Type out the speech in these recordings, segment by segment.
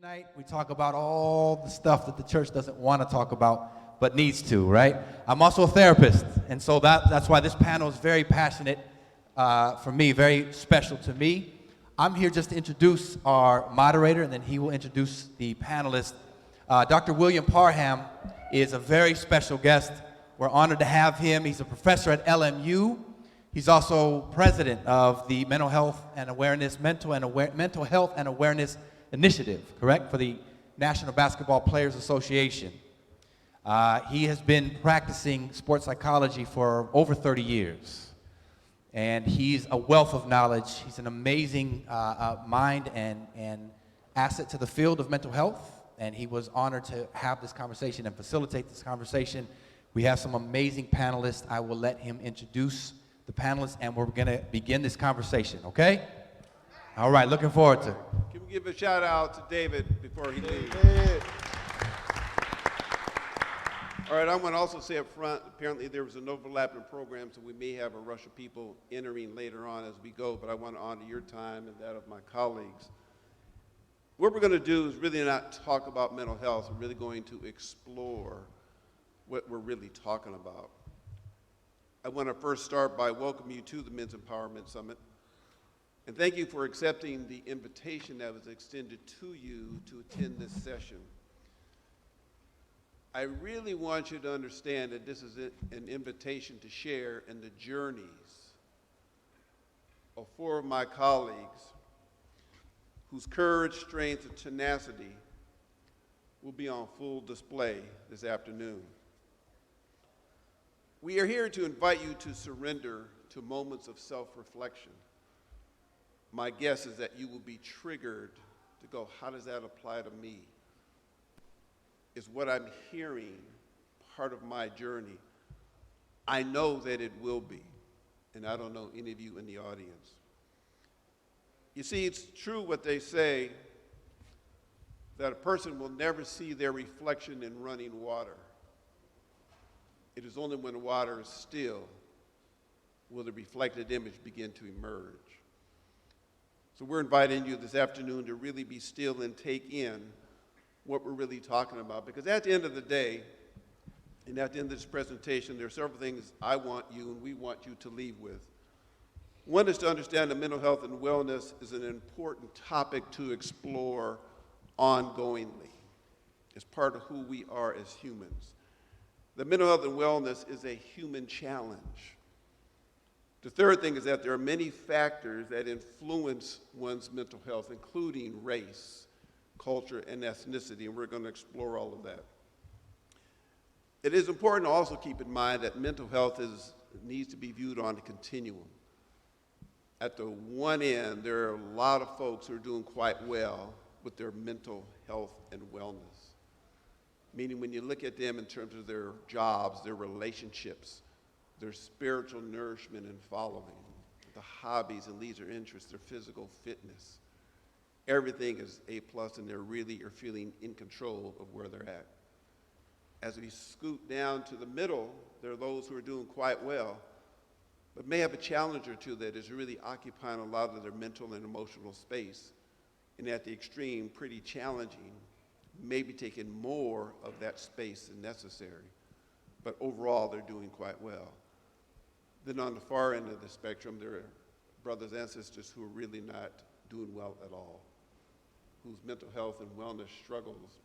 Tonight, we talk about all the stuff that the church doesn't want to talk about, but needs to, right? I'm also a therapist, and so that's why this panel is very passionate for me, very special to me. I'm here just to introduce our moderator, and then he will introduce the panelists. Dr. William Parham is a very special guest. We're honored to have him. He's a professor at LMU. He's also president of the Mental Health and Awareness Initiative, correct, for the National Basketball Players Association. He has been practicing sports psychology for over 30 years, and he's a wealth of knowledge. He's an amazing mind and asset to the field of mental health, and he was honored to have this conversation and facilitate this conversation. We have some amazing panelists. I will let him introduce the panelists, and we're going to begin this conversation, okay? All right, looking forward to it. Can we give a shout out to David before he leaves? All right, I want to also say up front, apparently there was an overlap in program, so we may have a rush of people entering later on as we go, but I want to honor your time and that of my colleagues. What we're going to do is really not talk about mental health. We're really going to explore what we're really talking about. I want to first start by welcoming you to the Men's Empowerment Summit. And thank you for accepting the invitation that was extended to you to attend this session. I really want you to understand that this is an invitation to share in the journeys of four of my colleagues whose courage, strength, and tenacity will be on full display this afternoon. We are here to invite you to surrender to moments of self-reflection. My guess is that you will be triggered to go, how does that apply to me? Is what I'm hearing part of my journey? I know that it will be, and I don't know any of you in the audience. You see, it's true what they say, that a person will never see their reflection in running water. It is only when the water is still will the reflected image begin to emerge. So we're inviting you this afternoon to really be still and take in what we're really talking about. Because at the end of the day, and at the end of this presentation, there are several things I want you and we want you to leave with. One is to understand that mental health and wellness is an important topic to explore ongoingly. It's part of who we are as humans. The mental health and wellness is a human challenge. The third thing is that there are many factors that influence one's mental health, including race, culture, and ethnicity, and we're going to explore all of that. It is important to also keep in mind that mental health needs to be viewed on a continuum. At the one end, there are a lot of folks who are doing quite well with their mental health and wellness, meaning when you look at them in terms of their jobs, their relationships, their spiritual nourishment and following, the hobbies and leisure interests, their physical fitness. Everything is A+, and they really are feeling in control of where they're at. As we scoot down to the middle, there are those who are doing quite well, but may have a challenge or two that is really occupying a lot of their mental and emotional space, and at the extreme, pretty challenging, maybe taking more of that space than necessary. But overall, they're doing quite well. Then on the far end of the spectrum, there are brothers and sisters who are really not doing well at all, whose mental health and wellness struggles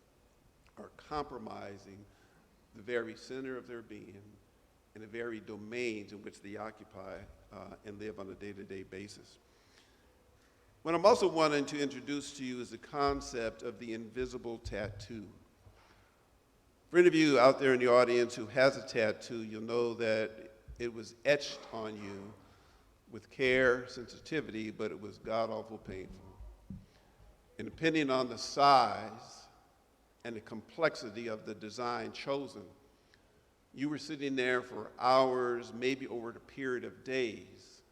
are compromising the very center of their being and the very domains in which they occupy and live on a day-to-day basis. What I'm also wanting to introduce to you is the concept of the invisible tattoo. For any of you out there in the audience who has a tattoo, you'll know that it was etched on you with care, sensitivity, but it was god-awful painful. And depending on the size and the complexity of the design chosen, you were sitting there for hours, maybe over a period of days,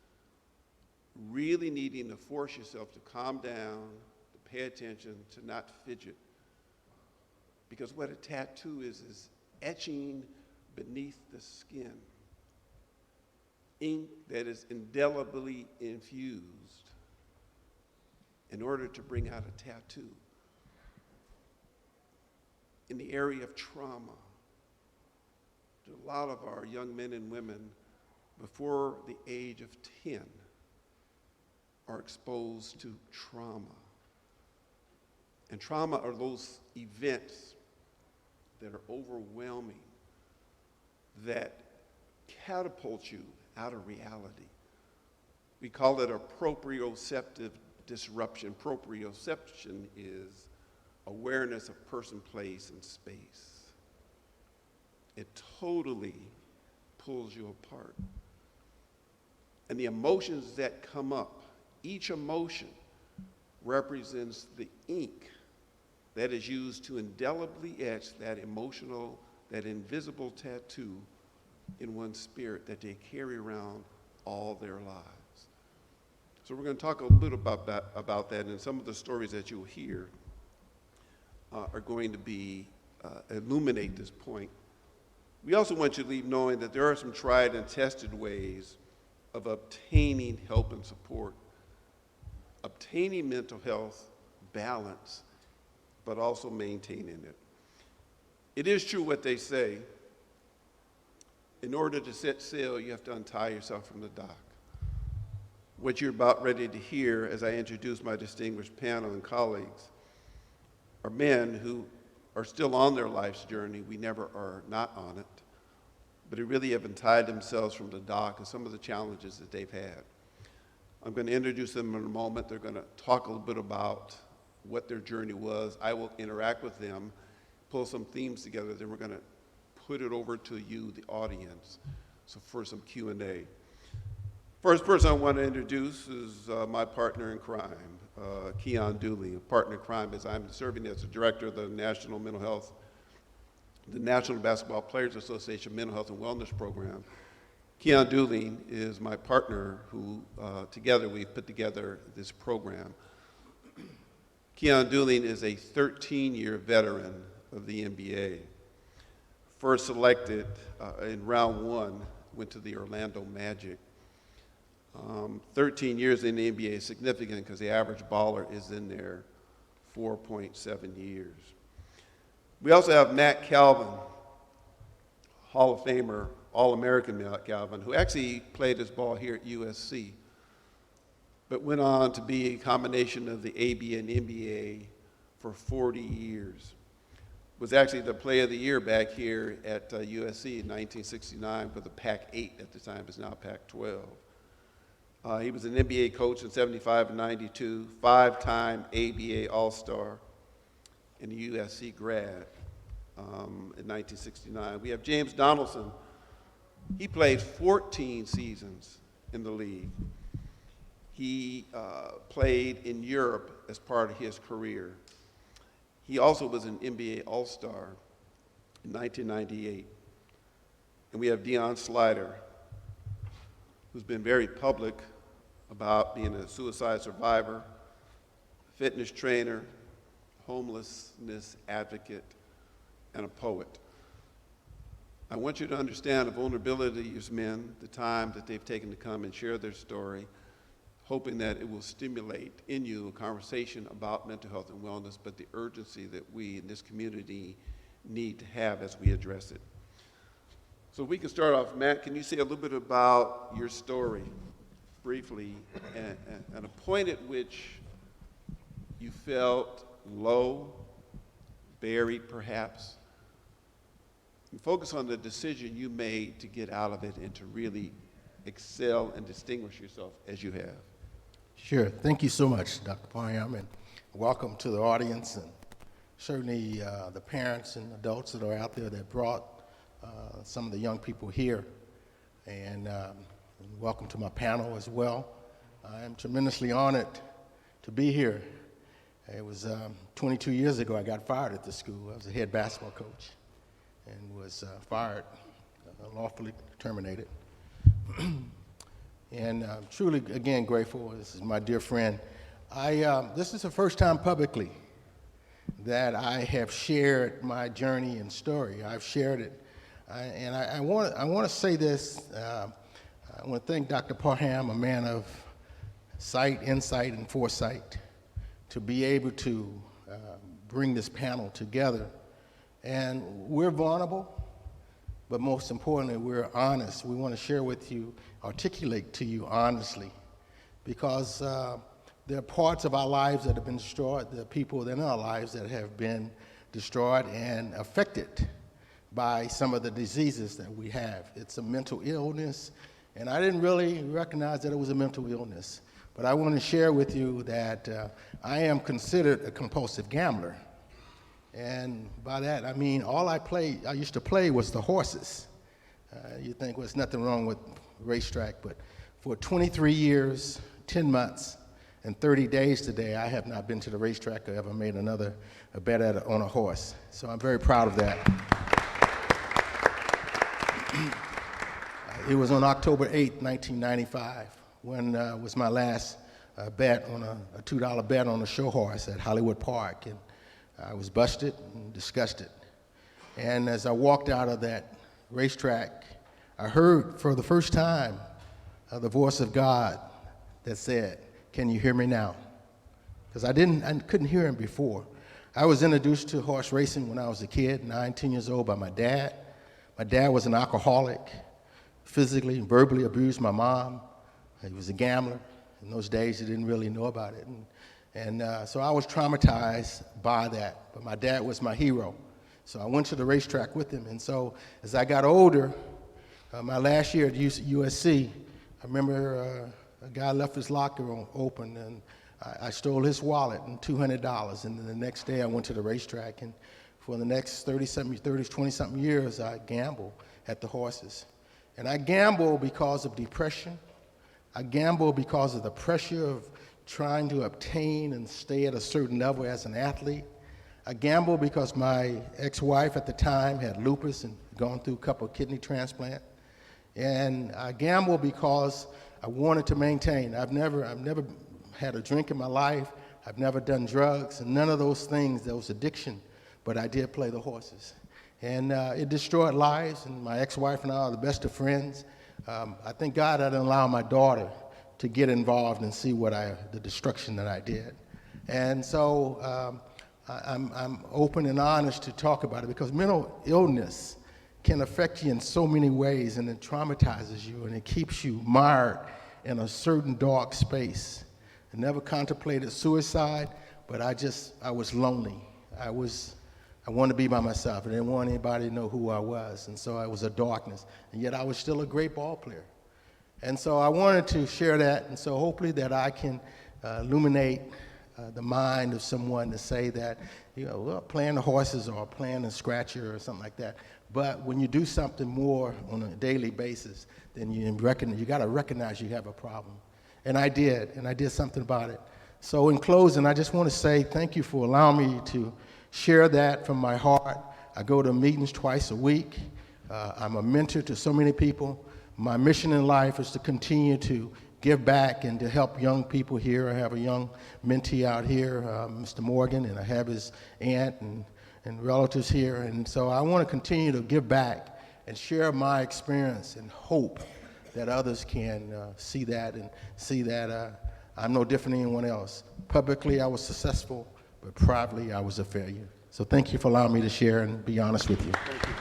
really needing to force yourself to calm down, to pay attention, to not fidget. Because what a tattoo is etching beneath the skin, ink that is indelibly infused in order to bring out a tattoo. in the area of trauma. A lot of our young men and women before the age of 10 are exposed to trauma. And trauma are those events that are overwhelming, that catapult you out of reality. We call it a proprioceptive disruption. Proprioception is awareness of person, place, and space. It totally pulls you apart. And the emotions that come up, each emotion represents the ink that is used to indelibly etch that emotional, that invisible tattoo in one's spirit that they carry around all their lives. So we're going to talk a little about that, and some of the stories that you'll hear are going to be illuminate this point. We also want you to leave knowing that there are some tried and tested ways of obtaining help and support, obtaining mental health balance, but also maintaining it. It is true what they say. In order to set sail, you have to untie yourself from the dock. What you're about ready to hear as I introduce my distinguished panel and colleagues are men who are still on their life's journey. We never are not on it, but who really have untied themselves from the dock and some of the challenges that they've had. I'm going to introduce them in a moment. They're going to talk a little bit about what their journey was. I will interact with them, pull some themes together, then we're going to put it over to you, the audience, so for some Q&A. First person I want to introduce is my partner in crime, Keyon Dooling. A partner in crime is I'm serving as the director of the National Basketball Players Association Mental Health and Wellness Program. Keyon Dooling is my partner who, together, we've put together this program. Keyon Dooling is a 13-year veteran of the NBA. First selected in round one, went to the Orlando Magic. 13 years in the NBA is significant because the average baller is in there 4.7 years. We also have Mack Calvin, Hall of Famer, All-American Mack Calvin, who actually played his ball here at USC, but went on to be a combination of the ABA and NBA for 40 years. Was actually the Player of the Year back here at USC in 1969 for the Pac-8 at the time. It's now Pac-12. He was an NBA coach in 75 and 92, five-time ABA All-Star, and a USC grad in 1969. We have James Donaldson. He played 14 seasons in the league. He played in Europe as part of his career. He also was an NBA All-Star in 1998. And we have Dion Slider, who's been very public about being a suicide survivor, fitness trainer, homelessness advocate, and a poet. I want you to understand the vulnerability of these men, the time that they've taken to come and share their story, hoping that it will stimulate in you a conversation about mental health and wellness, but the urgency that we in this community need to have as we address it. So we can start off. Matt, can you say a little bit about your story briefly and a point at which you felt low, buried perhaps, and focus on the decision you made to get out of it and to really excel and distinguish yourself as you have. Sure. Thank you so much, Dr. Parham, and welcome to the audience, and certainly the parents and adults that are out there that brought some of the young people here, and welcome to my panel as well. I am tremendously honored to be here. It was 22 years ago I got fired at the school. I was a head basketball coach and was fired, lawfully terminated. And I'm truly, again, grateful. This is my dear friend. This is the first time publicly that I have shared my journey and story. I've shared it. I want to say this. I want to thank Dr. Parham, a man of sight, insight, and foresight, to be able to bring this panel together And we're vulnerable, but most importantly, we're honest. We want to share with you, articulate to you honestly, because there are parts of our lives that have been destroyed. There are people in our lives that have been destroyed and affected by some of the diseases that we have. It's a mental illness, and I didn't really recognize that it was a mental illness. But I want to share with you that I am considered a compulsive gambler. And by that, I mean all I used to play was the horses. You think, well, there's nothing wrong with racetrack, but for 23 years, 10 months, and 30 days today, I have not been to the racetrack or ever made a bet on a horse. So I'm very proud of that. It was on October 8, 1995, when was my last bet on a $2 bet on a show horse at Hollywood Park. And I was busted and disgusted. And as I walked out of that racetrack, I heard for the first time the voice of God that said, "Can you hear me now?" Because I couldn't hear him before. I was introduced to horse racing when I was a kid, 9, 10 years old, by my dad. My dad was an alcoholic, physically and verbally abused my mom. He was a gambler. In those days, he didn't really know about it. And so I was traumatized by that, but my dad was my hero. So I went to the racetrack with him. And so as I got older, my last year at USC, I remember a guy left his locker open, and I stole his wallet and $200. And then the next day I went to the racetrack, and for the next 20-something years, I gambled at the horses. And I gambled because of depression. I gambled because of the pressure of trying to obtain and stay at a certain level as an athlete. I gambled because my ex-wife at the time had lupus and gone through a couple of kidney transplants. And I gambled because I wanted to maintain. I've never had a drink in my life. I've never done drugs, and none of those things, those addiction, but I did play the horses. And it destroyed lives, and my ex-wife and I are the best of friends. I thank God I didn't allow my daughter to get involved and see the destruction that I did. And so I'm open and honest to talk about it, because mental illness can affect you in so many ways, and it traumatizes you, and it keeps you mired in a certain dark space. I never contemplated suicide, but I was lonely. I wanted to be by myself. I didn't want anybody to know who I was, and so I was a darkness. And yet I was still a great ball player. And so I wanted to share that, and so hopefully that I can illuminate the mind of someone to say that, well, playing the horses or playing a scratcher or something like that. But when you do something more on a daily basis, then you got to recognize you have a problem. And I did something about it. So in closing, I just want to say thank you for allowing me to share that from my heart. I go to meetings twice a week. I'm a mentor to so many people. My mission in life is to continue to give back and to help young people here. I have a young mentee out here, Mr. Morgan, and I have his aunt and relatives here. And so I want to continue to give back and share my experience and hope that others can see that and see that I'm no different than anyone else. Publicly, I was successful, but privately, I was a failure. So thank you for allowing me to share and be honest with you. Thank you.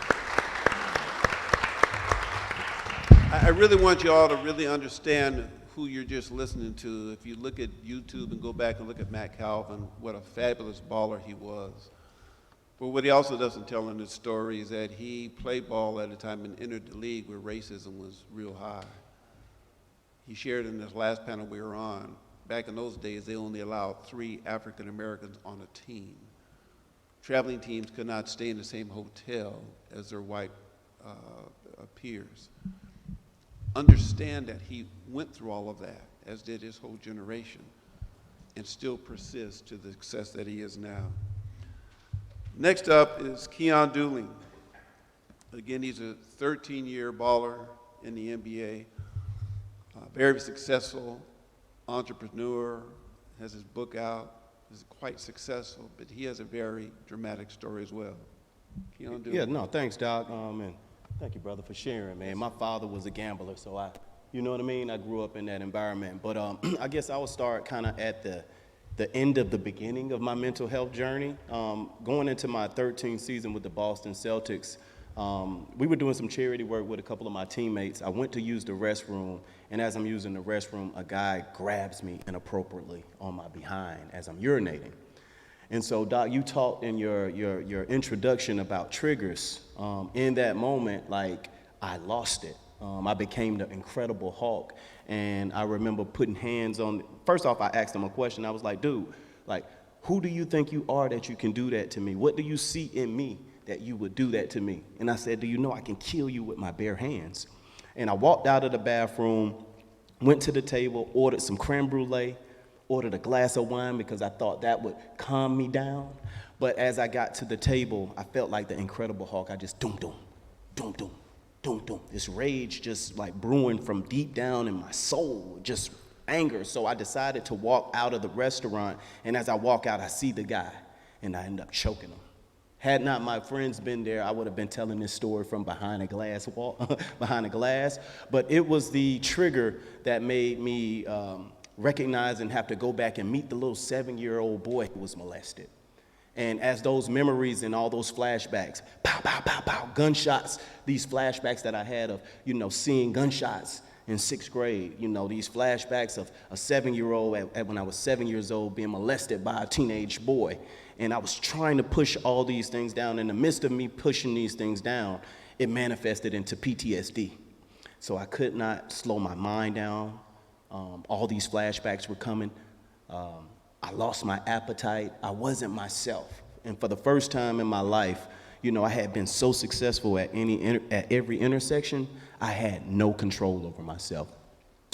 I really want you all to really understand who you're just listening to. If you look at YouTube and go back and look at Mack Calvin, what a fabulous baller he was. But what he also doesn't tell in his story is that he played ball at a time and entered the league where racism was real high. He shared in this last panel we were on, back in those days, they only allowed 3 African Americans on a team. Traveling teams could not stay in the same hotel as their white peers. Understand that he went through all of that, as did his whole generation, and still persists to the success that he is now. Next up is Keyon Dooling. Again, he's a 13-year baller in the NBA, very successful entrepreneur, has his book out, is quite successful, but he has a very dramatic story as well. Keyon Dooling. Yeah, no, thanks, Doc, and thank you, brother, for sharing, man. My father was a gambler, so you know what I mean? I grew up in that environment, but I guess I would start kind of at the the end of the beginning of my mental health journey. Going into my 13th season with the Boston Celtics, we were doing some charity work with a couple of my teammates. I went to use the restroom, and as I'm using the restroom, a guy grabs me inappropriately on my behind as I'm urinating. And so, Doc, you talked in your introduction about triggers. In that moment, like, I lost it. I became the Incredible Hulk. And I remember putting hands on, first off, I asked him a question. I was like, dude, like, who do you think you are that you can do that to me? What do you see in me that you would do that to me? And I said, do you know I can kill you with my bare hands? And I walked out of the bathroom, went to the table, ordered some creme brulee, ordered a glass of wine because I thought that would calm me down. But as I got to the table, I felt like the Incredible Hulk. I just doom, doom, doom, doom. Doom, doom. This rage just like brewing from deep down in my soul, just anger. So I decided to walk out of the restaurant, and as I walk out, I see the guy, and I end up choking him. Had not my friends been there, I would have been telling this story from behind a glass wall, behind a glass. But it was the trigger that made me recognize and have to go back and meet the little 7-year-old boy who was molested. And as those memories and all those flashbacks, pow, pow, pow, pow, gunshots, these flashbacks that I had of, seeing gunshots in 6th grade, these flashbacks of a 7-year-old when I was 7 years old being molested by a teenage boy. And I was trying to push all these things down. In the midst of me pushing these things down, it manifested into PTSD. So I could not slow my mind down. All these flashbacks were coming. I lost my appetite. I wasn't myself. And for the first time in my life, I had been so successful at every intersection, I had no control over myself.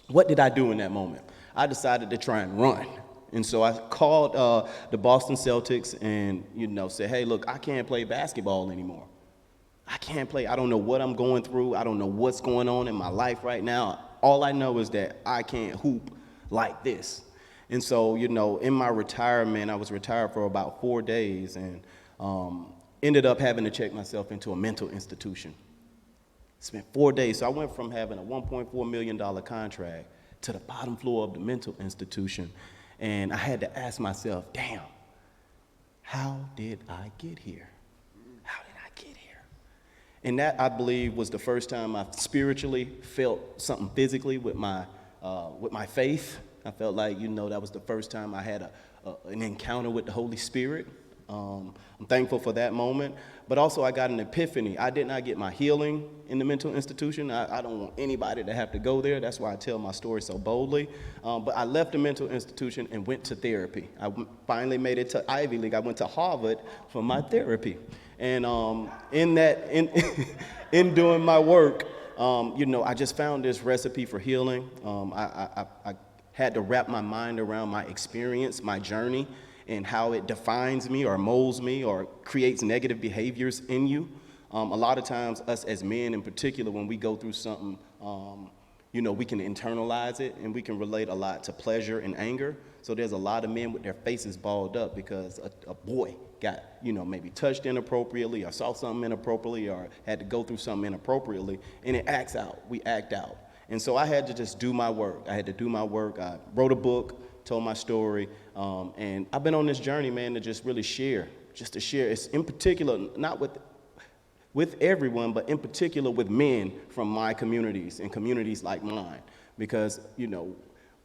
What did I do in that moment? I decided to try and run. And so I called the Boston Celtics and, said, hey, look, I can't play basketball anymore. I can't play. I don't know what I'm going through. I don't know what's going on in my life right now. All I know is that I can't hoop like this. And so, in my retirement, I was retired for about 4 days and ended up having to check myself into a mental institution. Spent 4 days. So I went from having a $1.4 million contract to the bottom floor of the mental institution. And I had to ask myself, damn, how did I get here? How did I get here? And that, I believe, was the first time I spiritually felt something physically with my faith. I felt like, that was the first time I had an encounter with the Holy Spirit. I'm thankful for that moment. But also I got an epiphany. I did not get my healing in the mental institution. I don't want anybody to have to go there. That's why I tell my story so boldly. But I left the mental institution and went to therapy. I finally made it to Ivy League. I went to Harvard for my therapy. And in doing my work, I just found this recipe for healing. I had to wrap my mind around my experience, my journey, and how it defines me or molds me or creates negative behaviors in you. A lot of times, us as men in particular, when we go through something, we can internalize it and we can relate a lot to pleasure and anger. So there's a lot of men with their faces balled up because a boy got, maybe touched inappropriately or saw something inappropriately or had to go through something inappropriately, and it acts out. We act out. And so I had to just do my work. I wrote a book, told my story, and I've been on this journey, man, to just really share. It's in particular, not with everyone, but in particular with men from my communities and communities like mine. Because,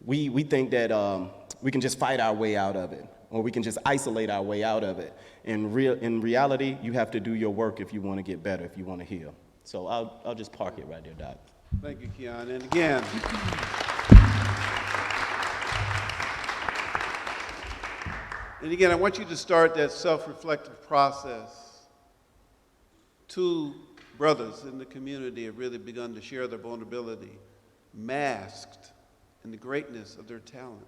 we think that we can just fight our way out of it, or we can just isolate our way out of it. In reality, you have to do your work if you want to get better, if you want to heal. So I'll just park it right there, Doc. Thank you, Keyon. And again, I want you to start that self-reflective process. 2 brothers in the community have really begun to share their vulnerability, masked in the greatness of their talent.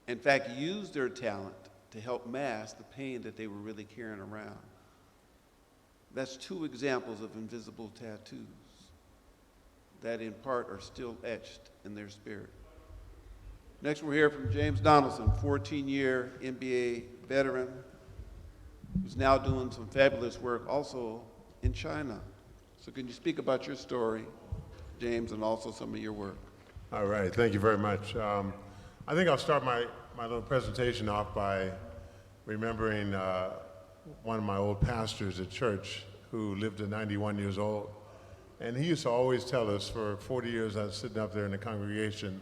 In fact, used their talent to help mask the pain that they were really carrying around. That's 2 examples of invisible tattoos that in part are still etched in their spirit. Next, we'll hear from James Donaldson, 14-year NBA veteran, who's now doing some fabulous work also in China. So can you speak about your story, James, and also some of your work? All right, thank you very much. I think I'll start my my little presentation off by remembering one of my old pastors at church who lived to 91 years old. And he used to always tell us, for 40 years I was sitting up there in the congregation,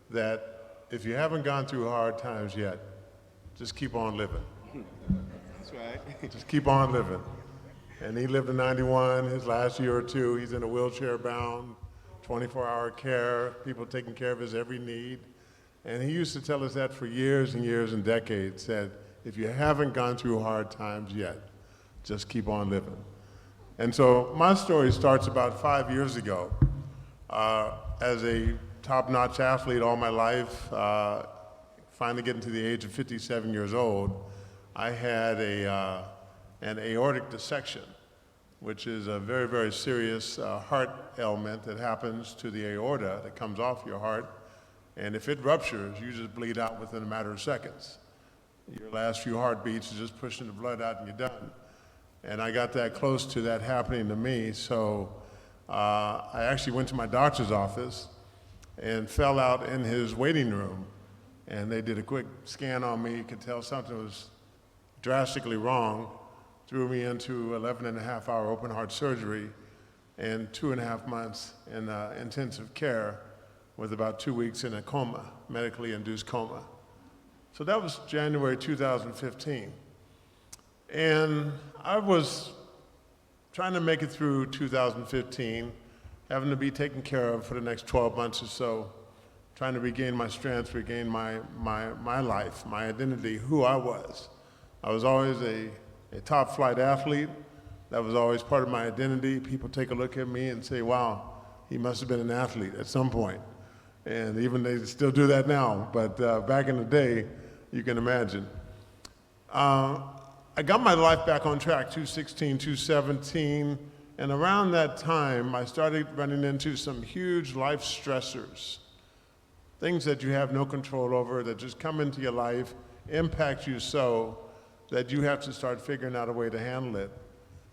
that if you haven't gone through hard times yet, just keep on living. That's right. Just keep on living. And he lived to 91. His last year or two, he's in a wheelchair bound, 24-hour care, people taking care of his every need. And he used to tell us that for years and years and decades, said, if you haven't gone through hard times yet, just keep on living. And so my story starts about 5 years ago. As a top-notch athlete all my life, finally getting to the age of 57 years old, I had an aortic dissection, which is a very, very serious heart ailment that happens to the aorta that comes off your heart. And if it ruptures, you just bleed out within a matter of seconds. Your last few heartbeats is just pushing the blood out and you're done. And I got that close to that happening to me, so I actually went to my doctor's office and fell out in his waiting room. And they did a quick scan on me, could tell something was drastically wrong, threw me into 11.5-hour open heart surgery and 2.5 months in intensive care with about 2 weeks in a coma, medically induced coma. So that was January 2015. And I was trying to make it through 2015, having to be taken care of for the next 12 months or so, trying to regain my strength, regain my life, my identity, who I was. I was always a top flight athlete. That was always part of my identity. People take a look at me and say, wow, he must have been an athlete at some point. And even they still do that now, but back in the day, you can imagine. I got my life back on track, 2016, 2017, and around that time, I started running into some huge life stressors, things that you have no control over, that just come into your life, impact you so that you have to start figuring out a way to handle it.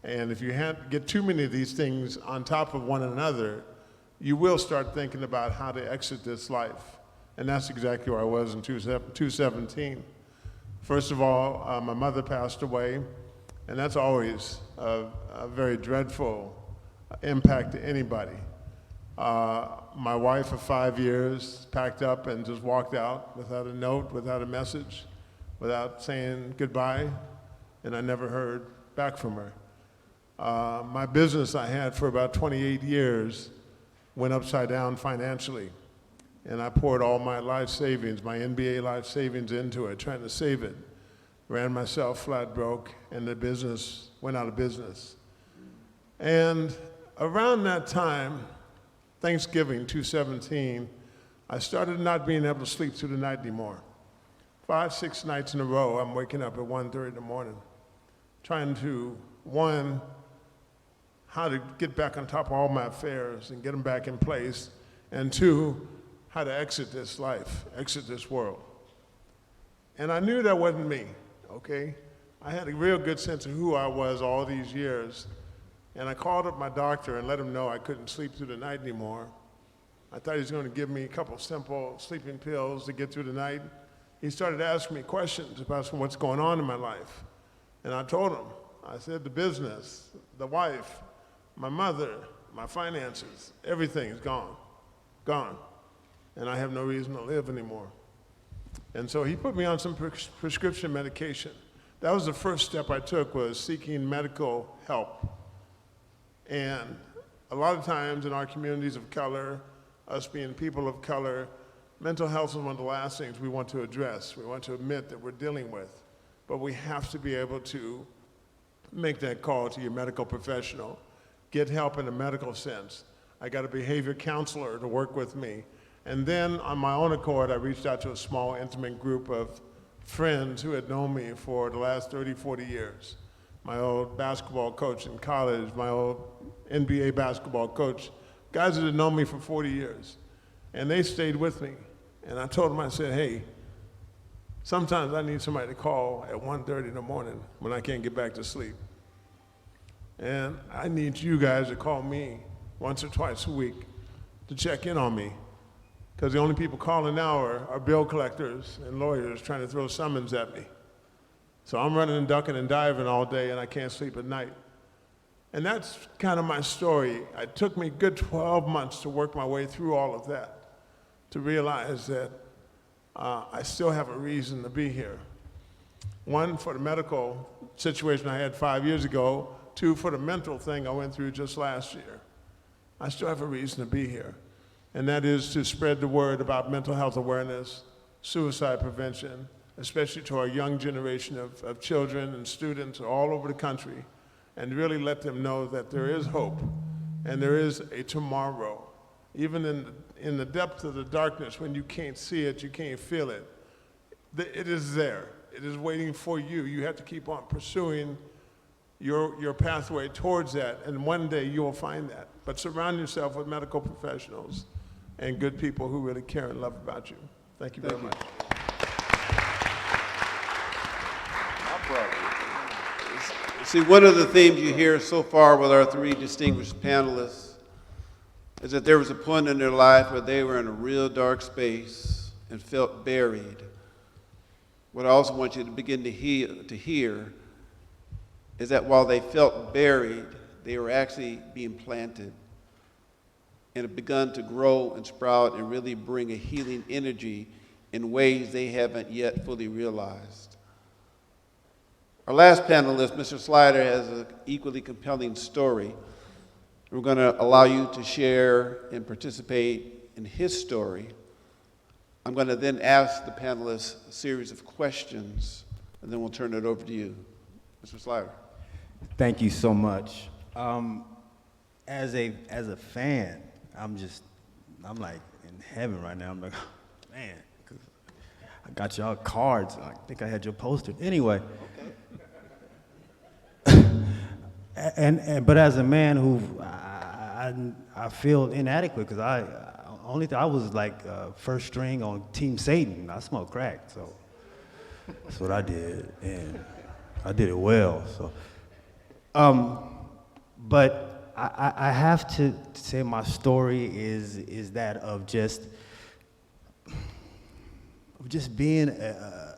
And if you get too many of these things on top of one another, you will start thinking about how to exit this life. And that's exactly where I was in 2017. First of all, my mother passed away, and that's always a very dreadful impact to anybody. My wife of 5 years packed up and just walked out without a note, without a message, without saying goodbye, and I never heard back from her. My business I had for about 28 years went upside down financially. And I poured all my life savings, my NBA life savings into it, trying to save it. Ran myself flat broke, and the business went out of business. And around that time, Thanksgiving 2017, I started not being able to sleep through the night anymore. 5, 6 nights in a row, I'm waking up at 1:30 in the morning, trying to, one, how to get back on top of all my affairs and get them back in place, and two, how to exit this life, exit this world. And I knew that wasn't me, okay? I had a real good sense of who I was all these years. And I called up my doctor and let him know I couldn't sleep through the night anymore. I thought he was going to give me a couple simple sleeping pills to get through the night. He started asking me questions about what's going on in my life. And I told him, I said, the business, the wife, my mother, my finances, everything is gone, gone. And I have no reason to live anymore. And so he put me on some prescription medication. That was the first step I took, was seeking medical help. And a lot of times in our communities of color, us being people of color, mental health is one of the last things we want to address. We want to admit that we're dealing with. But we have to be able to make that call to your medical professional. Get help in a medical sense. I got a behavior counselor to work with me. And then on my own accord, I reached out to a small, intimate group of friends who had known me for the last 30, 40 years. My old basketball coach in college, my old NBA basketball coach, guys that had known me for 40 years. And they stayed with me. And I told them, I said, hey, sometimes I need somebody to call at 1:30 in the morning when I can't get back to sleep. And I need you guys to call me once or twice a week to check in on me. because the only people calling now are bill collectors and lawyers trying to throw summons at me. So I'm running and ducking and diving all day, and I can't sleep at night. And that's kind of my story. It took me a good 12 months to work my way through all of that, to realize that I still have a reason to be here. One, for the medical situation I had 5 years ago. Two, for the mental thing I went through just last year. I still have a reason to be here, and that is to spread the word about mental health awareness, suicide prevention, especially to our young generation of children and students all over the country, and really let them know that there is hope and there is a tomorrow. Even in the depth of the darkness, when you can't see it, you can't feel it, it is there. It is waiting for you. You have to keep on pursuing your pathway towards that, and one day you will find that. But surround yourself with medical professionals and good people who really care and love about you. Thank you very much. See, one of the themes you hear so far with our three distinguished panelists is that there was a point in their life where they were in a real dark space and felt buried. What I also want you to begin to hear is that while they felt buried, they were actually being planted and have begun to grow and sprout and really bring a healing energy in ways they haven't yet fully realized. Our last panelist, Mr. Slider, has an equally compelling story. We're going to allow you to share and participate in his story. I'm going to then ask the panelists a series of questions, and then we'll turn it over to you. Mr. Slider. Thank you so much. As a fan, I'm like in heaven right now. I'm like, man, 'cause I got y'all cards. I think I had your poster. Anyway. But as a man who I feel inadequate because I was like first string on Team Satan. I smoked crack, so that's what I did, and I did it well. So, but I have to say my story is that of just being a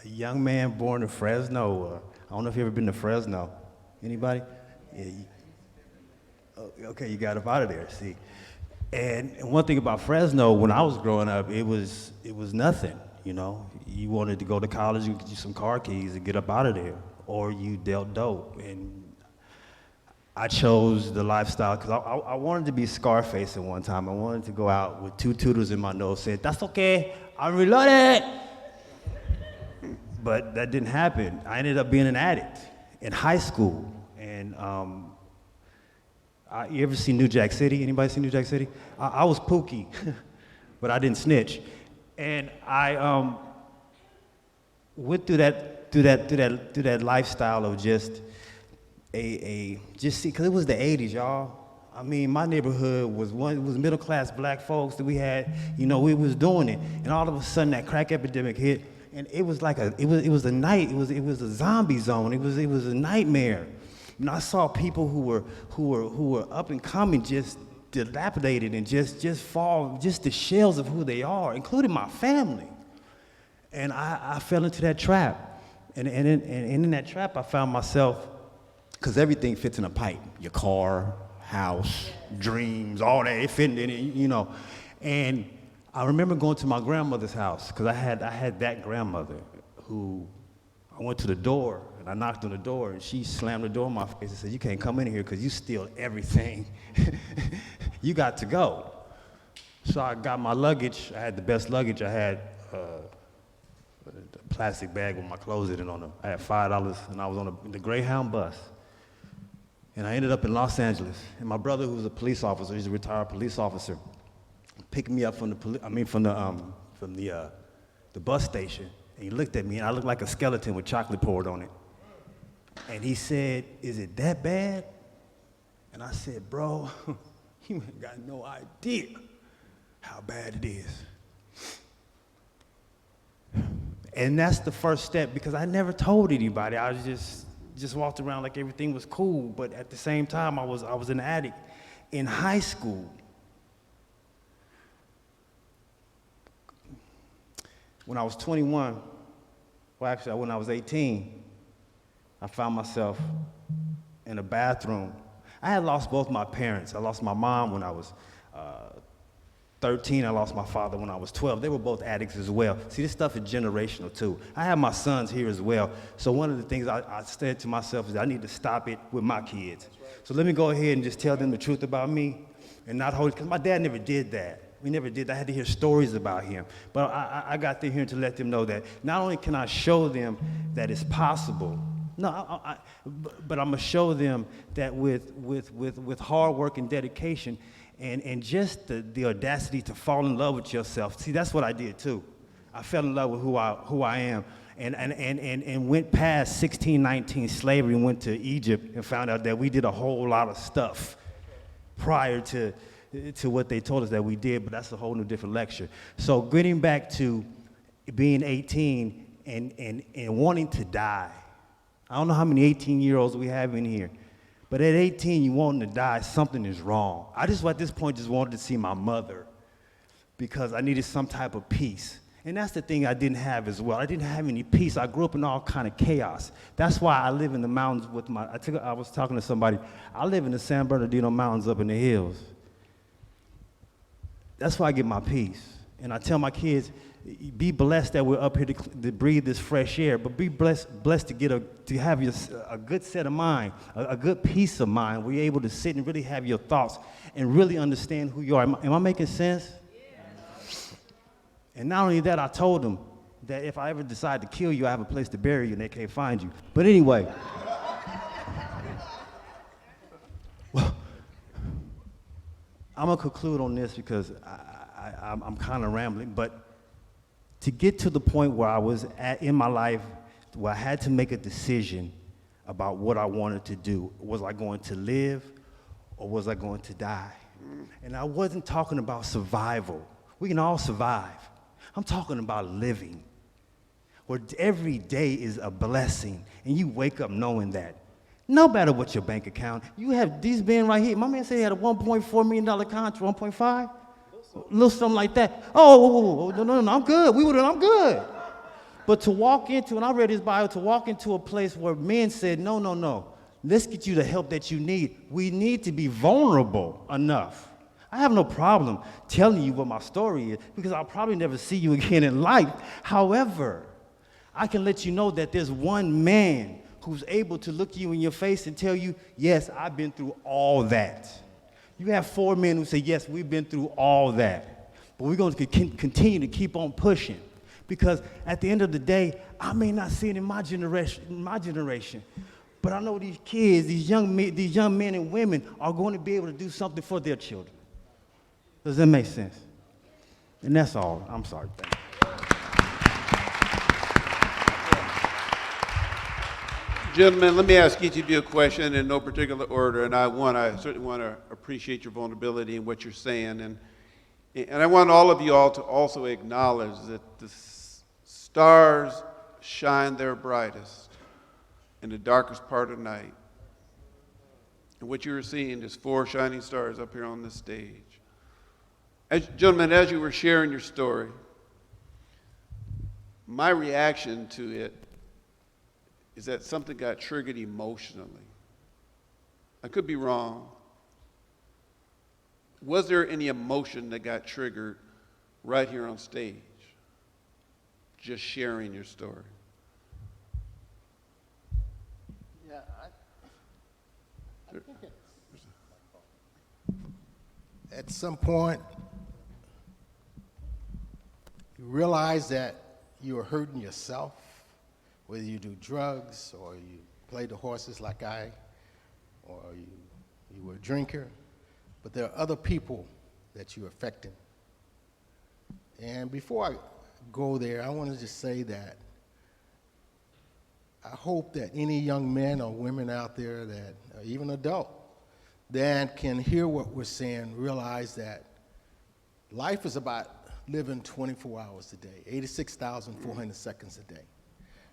young man born in Fresno. I don't know if you've ever been to Fresno. Anybody? Yeah, okay, you got up out of there, see. And one thing about Fresno, when I was growing up, it was nothing, you know. You wanted to go to college, you could get you some car keys and get up out of there, or you dealt dope. And I chose the lifestyle because I wanted to be Scarface at one time. I wanted to go out with 2 tutors in my nose, said, "That's okay, I'm reloaded." But that didn't happen. I ended up being an addict in high school. And you ever seen New Jack City? Anybody seen New Jack City? I was Pookie, but I didn't snitch. And I went through that lifestyle of just because it was the 80s, y'all. I mean, my neighborhood was middle class black folks that we had, you know, we was doing it. And all of a sudden that crack epidemic hit, and it was like it was a night, it was a zombie zone. It was a nightmare. And I saw people who were up and coming just dilapidated and just fall, just the shells of who they are, including my family. And I fell into that trap. And in that trap, I found myself, because everything fits in a pipe. Your car, house, dreams, all that, it fit in it, you know. And I remember going to my grandmother's house, because I had that grandmother who, I went to the door, and I knocked on the door, and she slammed the door in my face and said, "You can't come in here because you steal everything. You got to go." So I got my luggage. I had the best luggage. I had a plastic bag with my clothes in it on it. I had $5, and I was on the Greyhound bus. And I ended up in Los Angeles. And my brother, who was a police officer, he's a retired police officer, picked me up from the bus station. And he looked at me, and I looked like a skeleton with chocolate poured on it. And he said, "Is it that bad?" And I said, "Bro, you ain't got no idea how bad it is." And that's the first step, because I never told anybody. I was just walked around like everything was cool, but at the same time, I was an addict. In high school, When I was 21, well, actually, when I was 18, I found myself in a bathroom. I had lost both my parents. I lost my mom when I was 13. I lost my father when I was 12. They were both addicts as well. See, this stuff is generational too. I have my sons here as well. So one of the things I said to myself is I need to stop it with my kids. So let me go ahead and just tell them the truth about me and not hold it, because my dad never did that. We never did that. I had to hear stories about him. But I got there here to let them know that not only can I show them that it's possible, but I'm going to show them that with hard work and dedication and just the audacity to fall in love with yourself. See, that's what I did too. I fell in love with who I am and went past 1619 slavery and went to Egypt and found out that we did a whole lot of stuff prior to what they told us that we did, but that's a whole new different lecture. So getting back to being 18 and wanting to die. I don't know how many 18-year-olds we have in here, but at 18, you wanting to die, something is wrong. I just, at this point, just wanted to see my mother because I needed some type of peace. And that's the thing I didn't have as well. I didn't have any peace. I grew up in all kind of chaos. That's why I live in the mountains with I was talking to somebody. I live in the San Bernardino Mountains up in the hills. That's why I get my peace. And I tell my kids, be blessed that we're up here to breathe this fresh air, but be blessed to have a good set of mind, a good peace of mind, where you're able to sit and really have your thoughts and really understand who you are. Am I making sense? Yeah. And not only that, I told them that if I ever decide to kill you, I have a place to bury you and they can't find you. But anyway, well, I'm gonna conclude on this because I'm kind of rambling, but to get to the point where I was at in my life, where I had to make a decision about what I wanted to do. Was I going to live or was I going to die? And I wasn't talking about survival. We can all survive. I'm talking about living, where every day is a blessing, and you wake up knowing that. No matter what your bank account, you have these men right here. My man said he had a $1.4 million contract, 1.5? A little something like that. Oh, no, I'm good. I'm good. But to walk into, and I read his bio, to walk into a place where men said, no, let's get you the help that you need. We need to be vulnerable enough. I have no problem telling you what my story is because I'll probably never see you again in life. However, I can let you know that there's one man who's able to look you in your face and tell you, yes, I've been through all that. You have 4 men who say, yes, we've been through all that. But we're going to continue to keep on pushing. Because at the end of the day, I may not see it in my generation, but I know these kids, these young men and women are going to be able to do something for their children. Does that make sense? And that's all. I'm sorry. Thank you. Gentlemen, let me ask each of you a question in no particular order, and I certainly want to appreciate your vulnerability and what you're saying, and I want all of you all to also acknowledge that the stars shine their brightest in the darkest part of the night. And what you're seeing is 4 shining stars up here on this stage. Gentlemen, as you were sharing your story, my reaction to it is that something got triggered emotionally. I could be wrong. Was there any emotion that got triggered right here on stage? Just sharing your story. Yeah, I think at some point, you realize that you are hurting yourself, whether you do drugs or you play the horses like I, or you were a drinker, but there are other people that you're affecting. And before I go there, I want to just say that I hope that any young men or women out there that, or even adult, that can hear what we're saying, realize that life is about living 24 hours a day, 86,400 seconds a day.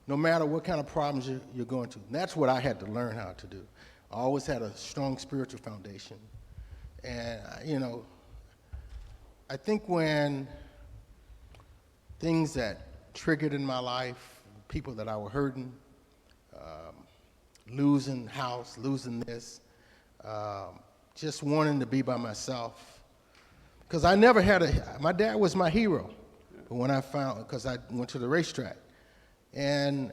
No matter what kind of problems you're going to. And that's what I had to learn how to do. I always had a strong spiritual foundation. And, I think when things that triggered in my life, people that I were hurting, losing house, losing this, just wanting to be by myself. Because I never had my dad was my hero. But when I because I went to the racetrack, and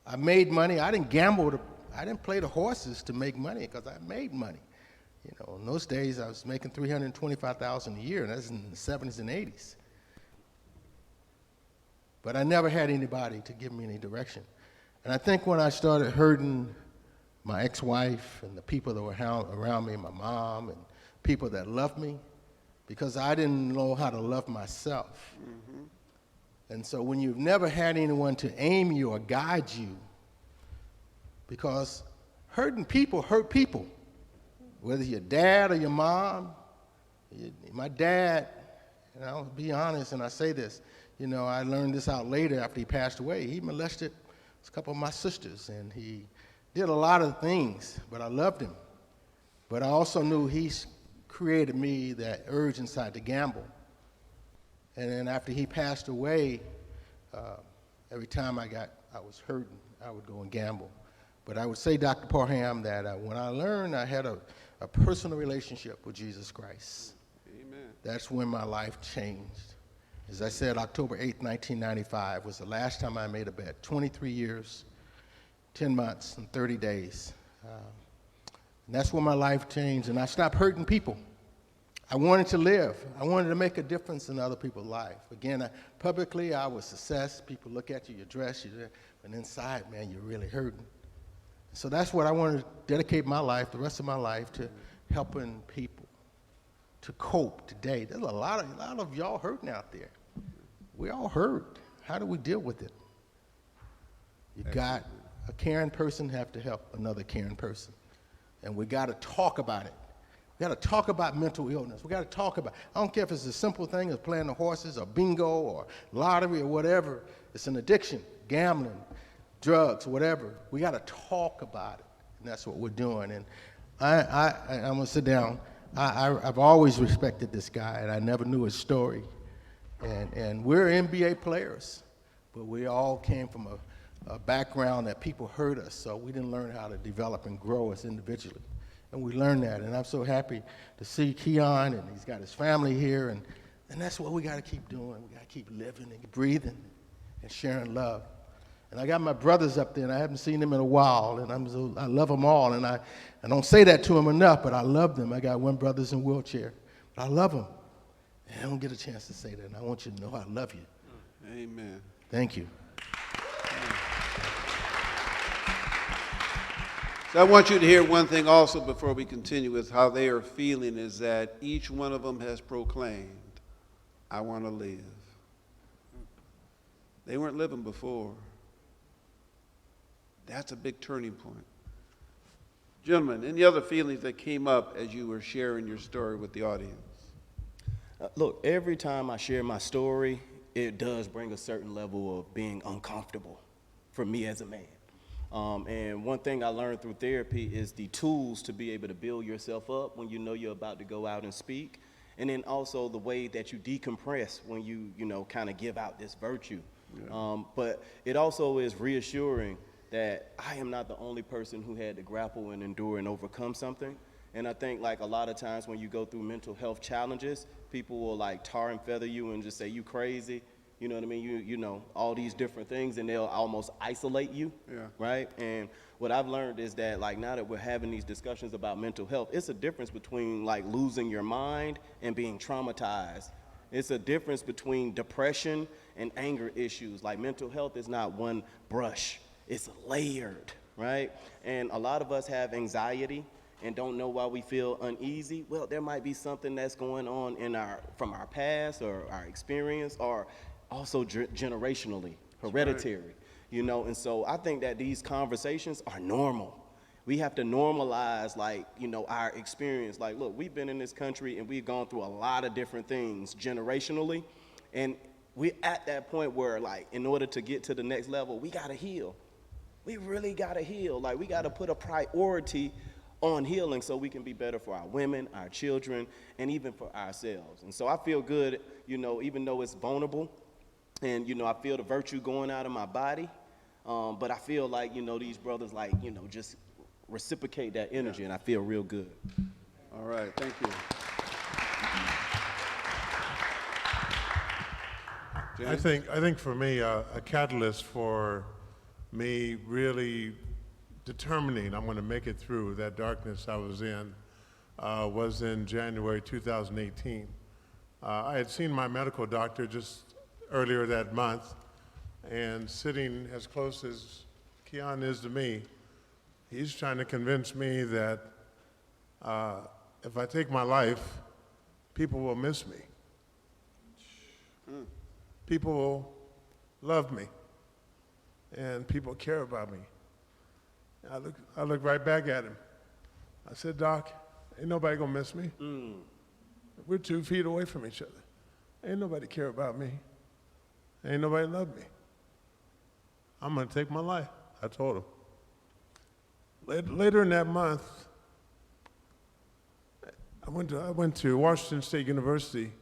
I made money. I didn't gamble. I didn't play the horses to make money because I made money. You know, in those days I was making $325,000 a year, and that's in the 70s and 80s. But I never had anybody to give me any direction. And I think when I started hurting my ex-wife and the people that were around me, my mom and people that loved me, because I didn't know how to love myself. Mm-hmm. And so when you've never had anyone to aim you or guide you, because hurting people hurt people, whether your dad or your mom. My dad, and I'll be honest and I say this, you know, I learned this out later after he passed away. He molested a couple of my sisters, and he did a lot of things, but I loved him. But I also knew he created me that urge inside to gamble. And then after he passed away, every time I was hurting, I would go and gamble. But I would say, Dr. Parham, that when I learned I had a personal relationship with Jesus Christ, Amen. That's when my life changed. As I said, October 8th, 1995 was the last time I made a bet. 23 years, 10 months, and 30 days. And that's when my life changed, and I stopped hurting people. I wanted to live. I wanted to make a difference in other people's life. Again, publicly, I was success. People look at you, your dress, but inside, man, you're really hurting. So that's what I want to dedicate my life, the rest of my life, to helping people to cope today. There's a lot of y'all hurting out there. We all hurt. How do we deal with it? You got a caring person have to help another caring person. And we got to talk about it. We got to talk about mental illness. We got to talk about, I don't care if it's a simple thing as playing the horses or bingo or lottery or whatever. It's an addiction, gambling, drugs, whatever. We got to talk about it, and that's what we're doing. And I'm going to sit down. I've always respected this guy, and I never knew his story. And we're NBA players, but we all came from a background that people hurt us, so we didn't learn how to develop and grow as individually. And we learned that, and I'm so happy to see Keyon, and he's got his family here, and that's what we got to keep doing. We got to keep living and breathing and sharing love. And I got my brothers up there, and I haven't seen them in a while, and I love them all, and I don't say that to them enough, but I love them. I got one brother's in a wheelchair, but I love them. And I don't get a chance to say that, and I want you to know I love you. Amen. Thank you. So I want you to hear one thing also before we continue with how they are feeling, is that each one of them has proclaimed, I want to live. They weren't living before. That's a big turning point. Gentlemen, any other feelings that came up as you were sharing your story with the audience? Look, every time I share my story, it does bring a certain level of being uncomfortable for me as a man. And one thing I learned through therapy is the tools to be able to build yourself up when you know you're about to go out and speak. And then also the way that you decompress when you kind of give out this virtue. Yeah. But it also is reassuring that I am not the only person who had to grapple and endure and overcome something. And I think like a lot of times when you go through mental health challenges, people will like tar and feather you and just say you crazy. You know what I mean? You know, all these different things, and they'll almost isolate you, right? And what I've learned is that, like, now that we're having these discussions about mental health, it's a difference between, like, losing your mind and being traumatized. It's a difference between depression and anger issues. Like, mental health is not one brush. It's layered, right? And a lot of us have anxiety and don't know why we feel uneasy. Well, there might be something that's going on from our past or our experience, or also generationally, hereditary, right. And so I think that these conversations are normal. We have to normalize, our experience. Like, look, we've been in this country and we've gone through a lot of different things generationally, and we're at that point where, in order to get to the next level, we gotta heal. We really gotta heal. Like, we gotta put a priority on healing so we can be better for our women, our children, and even for ourselves. And so I feel good, even though it's vulnerable, And, you know, I feel the virtue going out of my body. But I feel like, you know, these brothers, like, you know, just reciprocate that energy, and I feel real good. All right, thank you. I think for me, a catalyst for me really determining I'm going to make it through that darkness I was in January 2018. I had seen my medical doctor just earlier that month, and sitting as close as Keyon is to me, he's trying to convince me that if I take my life, people will miss me. People will love me, and people care about me. I look right back at him. I said, Doc, ain't nobody gonna miss me. We're 2 feet away from each other. Ain't nobody care about me. Ain't nobody love me. I'm gonna take my life, I told him. Later in that month, I went to Washington State University.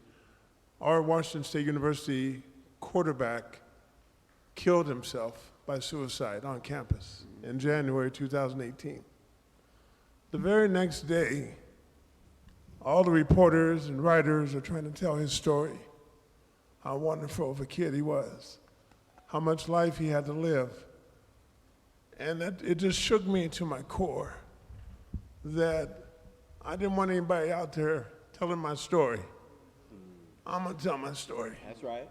Our Washington State University quarterback killed himself by suicide on campus in January 2018. The very next day, all the reporters and writers are trying to tell his story, how wonderful of a kid he was, how much life he had to live. And it just shook me to my core that I didn't want anybody out there telling my story. I'm gonna tell my story. That's right.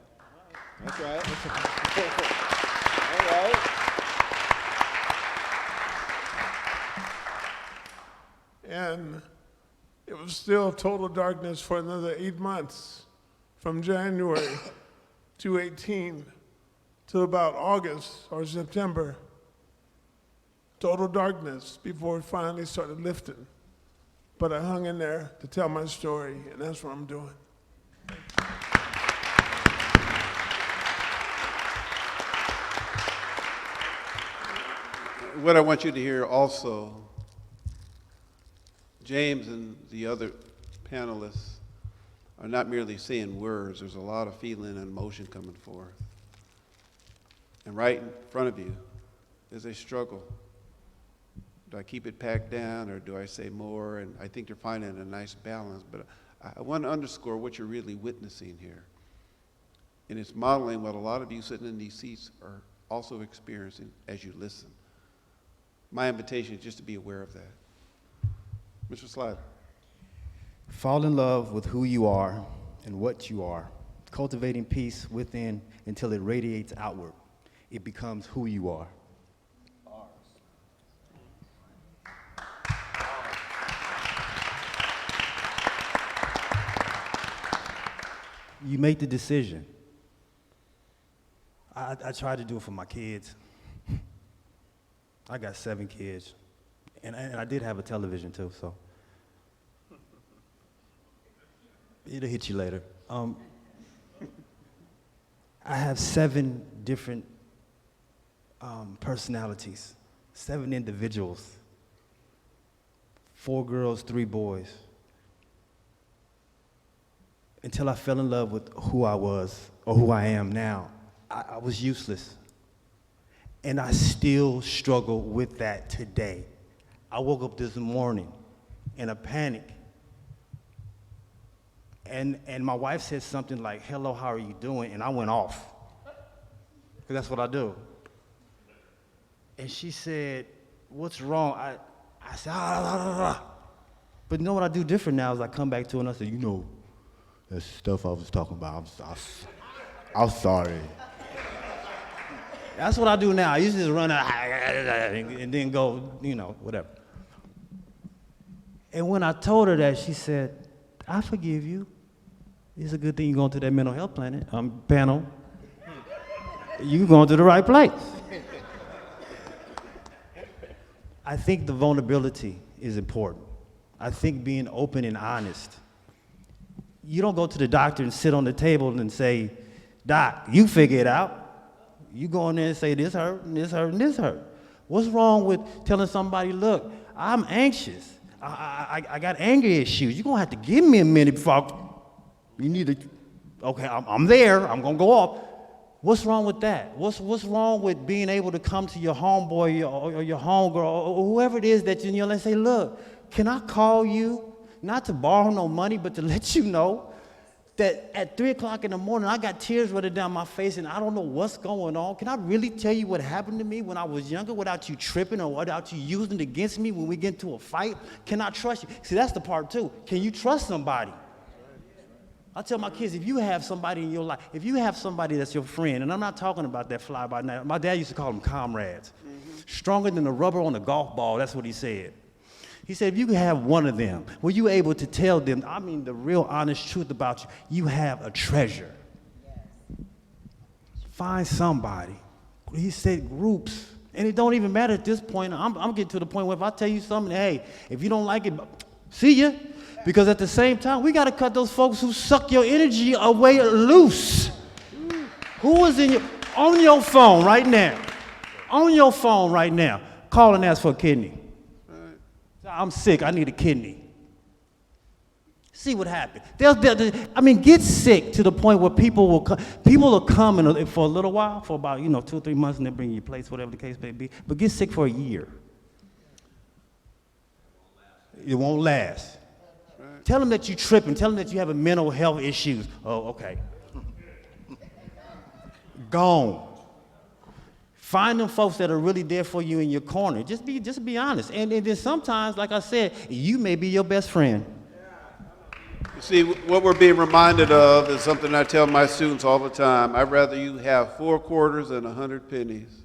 That's right. All right. And it was still total darkness for another 8 months, from January 2018 to about August or September. Total darkness before it finally started lifting. But I hung in there to tell my story, and that's what I'm doing. What I want you to hear also, James and the other panelists are not merely saying words. There's a lot of feeling and emotion coming forth. And right in front of you is a struggle. Do I keep it packed down, or do I say more? And I think they're finding a nice balance. But I want to underscore what you're really witnessing here. And it's modeling what a lot of you sitting in these seats are also experiencing as you listen. My invitation is just to be aware of that. Mr. Slider. Fall in love with who you are and what you are, cultivating peace within until it radiates outward. It becomes who you are. You make the decision. I try to do it for my kids. I got 7 kids, and I did have a television too, so it'll hit you later. I have 7 different personalities, 7 individuals, 4 girls, 3 boys. Until I fell in love with who I was, or who I am now, I was useless. And I still struggle with that today. I woke up this morning in a panic. And my wife said something like, "Hello, how are you doing?" And I went off. Because that's what I do. And she said, "What's wrong?" I said, ah. But you know what I do different now is I come back to her and I say, "You know, that stuff I was talking about, I'm sorry." That's what I do now. I used to just run out and then go, you know, whatever. And when I told her that, she said, "I forgive you. It's a good thing you're going to that mental health panel. You're going to the right place." I think the vulnerability is important. I think being open and honest. You don't go to the doctor and sit on the table and say, "Doc, you figure it out." You go in there and say, "This hurt, and this hurt, and this hurt." What's wrong with telling somebody, "Look, I'm anxious. I got anger issues. You're going to have to give me a minute before you need to," okay, I'm there. I'm going to go off. What's wrong with that? What's wrong with being able to come to your homeboy or your homegirl or whoever it is that you know and say, look, can I call you? Not to borrow no money, but to let you know that at 3 o'clock in the morning, I got tears running down my face and I don't know what's going on. Can I really tell you what happened to me when I was younger without you tripping or without you using it against me when we get into a fight? Can I trust you? See, that's the part too. Can you trust somebody? I tell my kids, if you have somebody in your life, if you have somebody that's your friend, and I'm not talking about that fly-by-night. My dad used to call them comrades. Stronger than the rubber on a golf ball, that's what he said. He said, if you can have one of them, were you able to tell them, I mean the real honest truth about you, you have a treasure. Find somebody. He said groups. And it don't even matter at this point. I'm getting to the point where if I tell you something, hey, if you don't like it, see ya. Because at the same time, we got to cut those folks who suck your energy away loose. Who is on your phone right now? On your phone right now. Call and ask for a kidney. I'm sick. I need a kidney. See what happens. Get sick to the point where people will come for a little while, for about 2 or 3 months, and then bring you your plates, whatever the case may be. But get sick for a year. It won't last. Tell them that you're tripping. Tell them that you have a mental health issues. Oh, okay. Gone. Find them folks that are really there for you in your corner. Just be honest. And then sometimes, like I said, you may be your best friend. You see, what we're being reminded of is something I tell my students all the time. I'd rather you have 4 quarters than 100 pennies.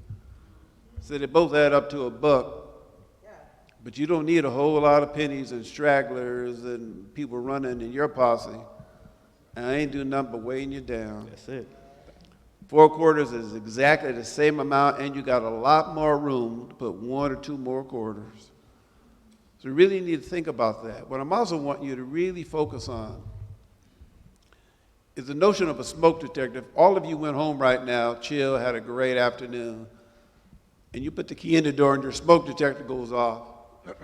So they both add up to $1. But you don't need a whole lot of pennies and stragglers and people running in your posse. And I ain't doing nothing but weighing you down. That's it. 4 quarters is exactly the same amount, and you got a lot more room to put 1 or 2 more quarters. So you really need to think about that. What I'm also wanting you to really focus on is the notion of a smoke detector. If all of you went home right now, chill, had a great afternoon, and you put the key in the door and your smoke detector goes off,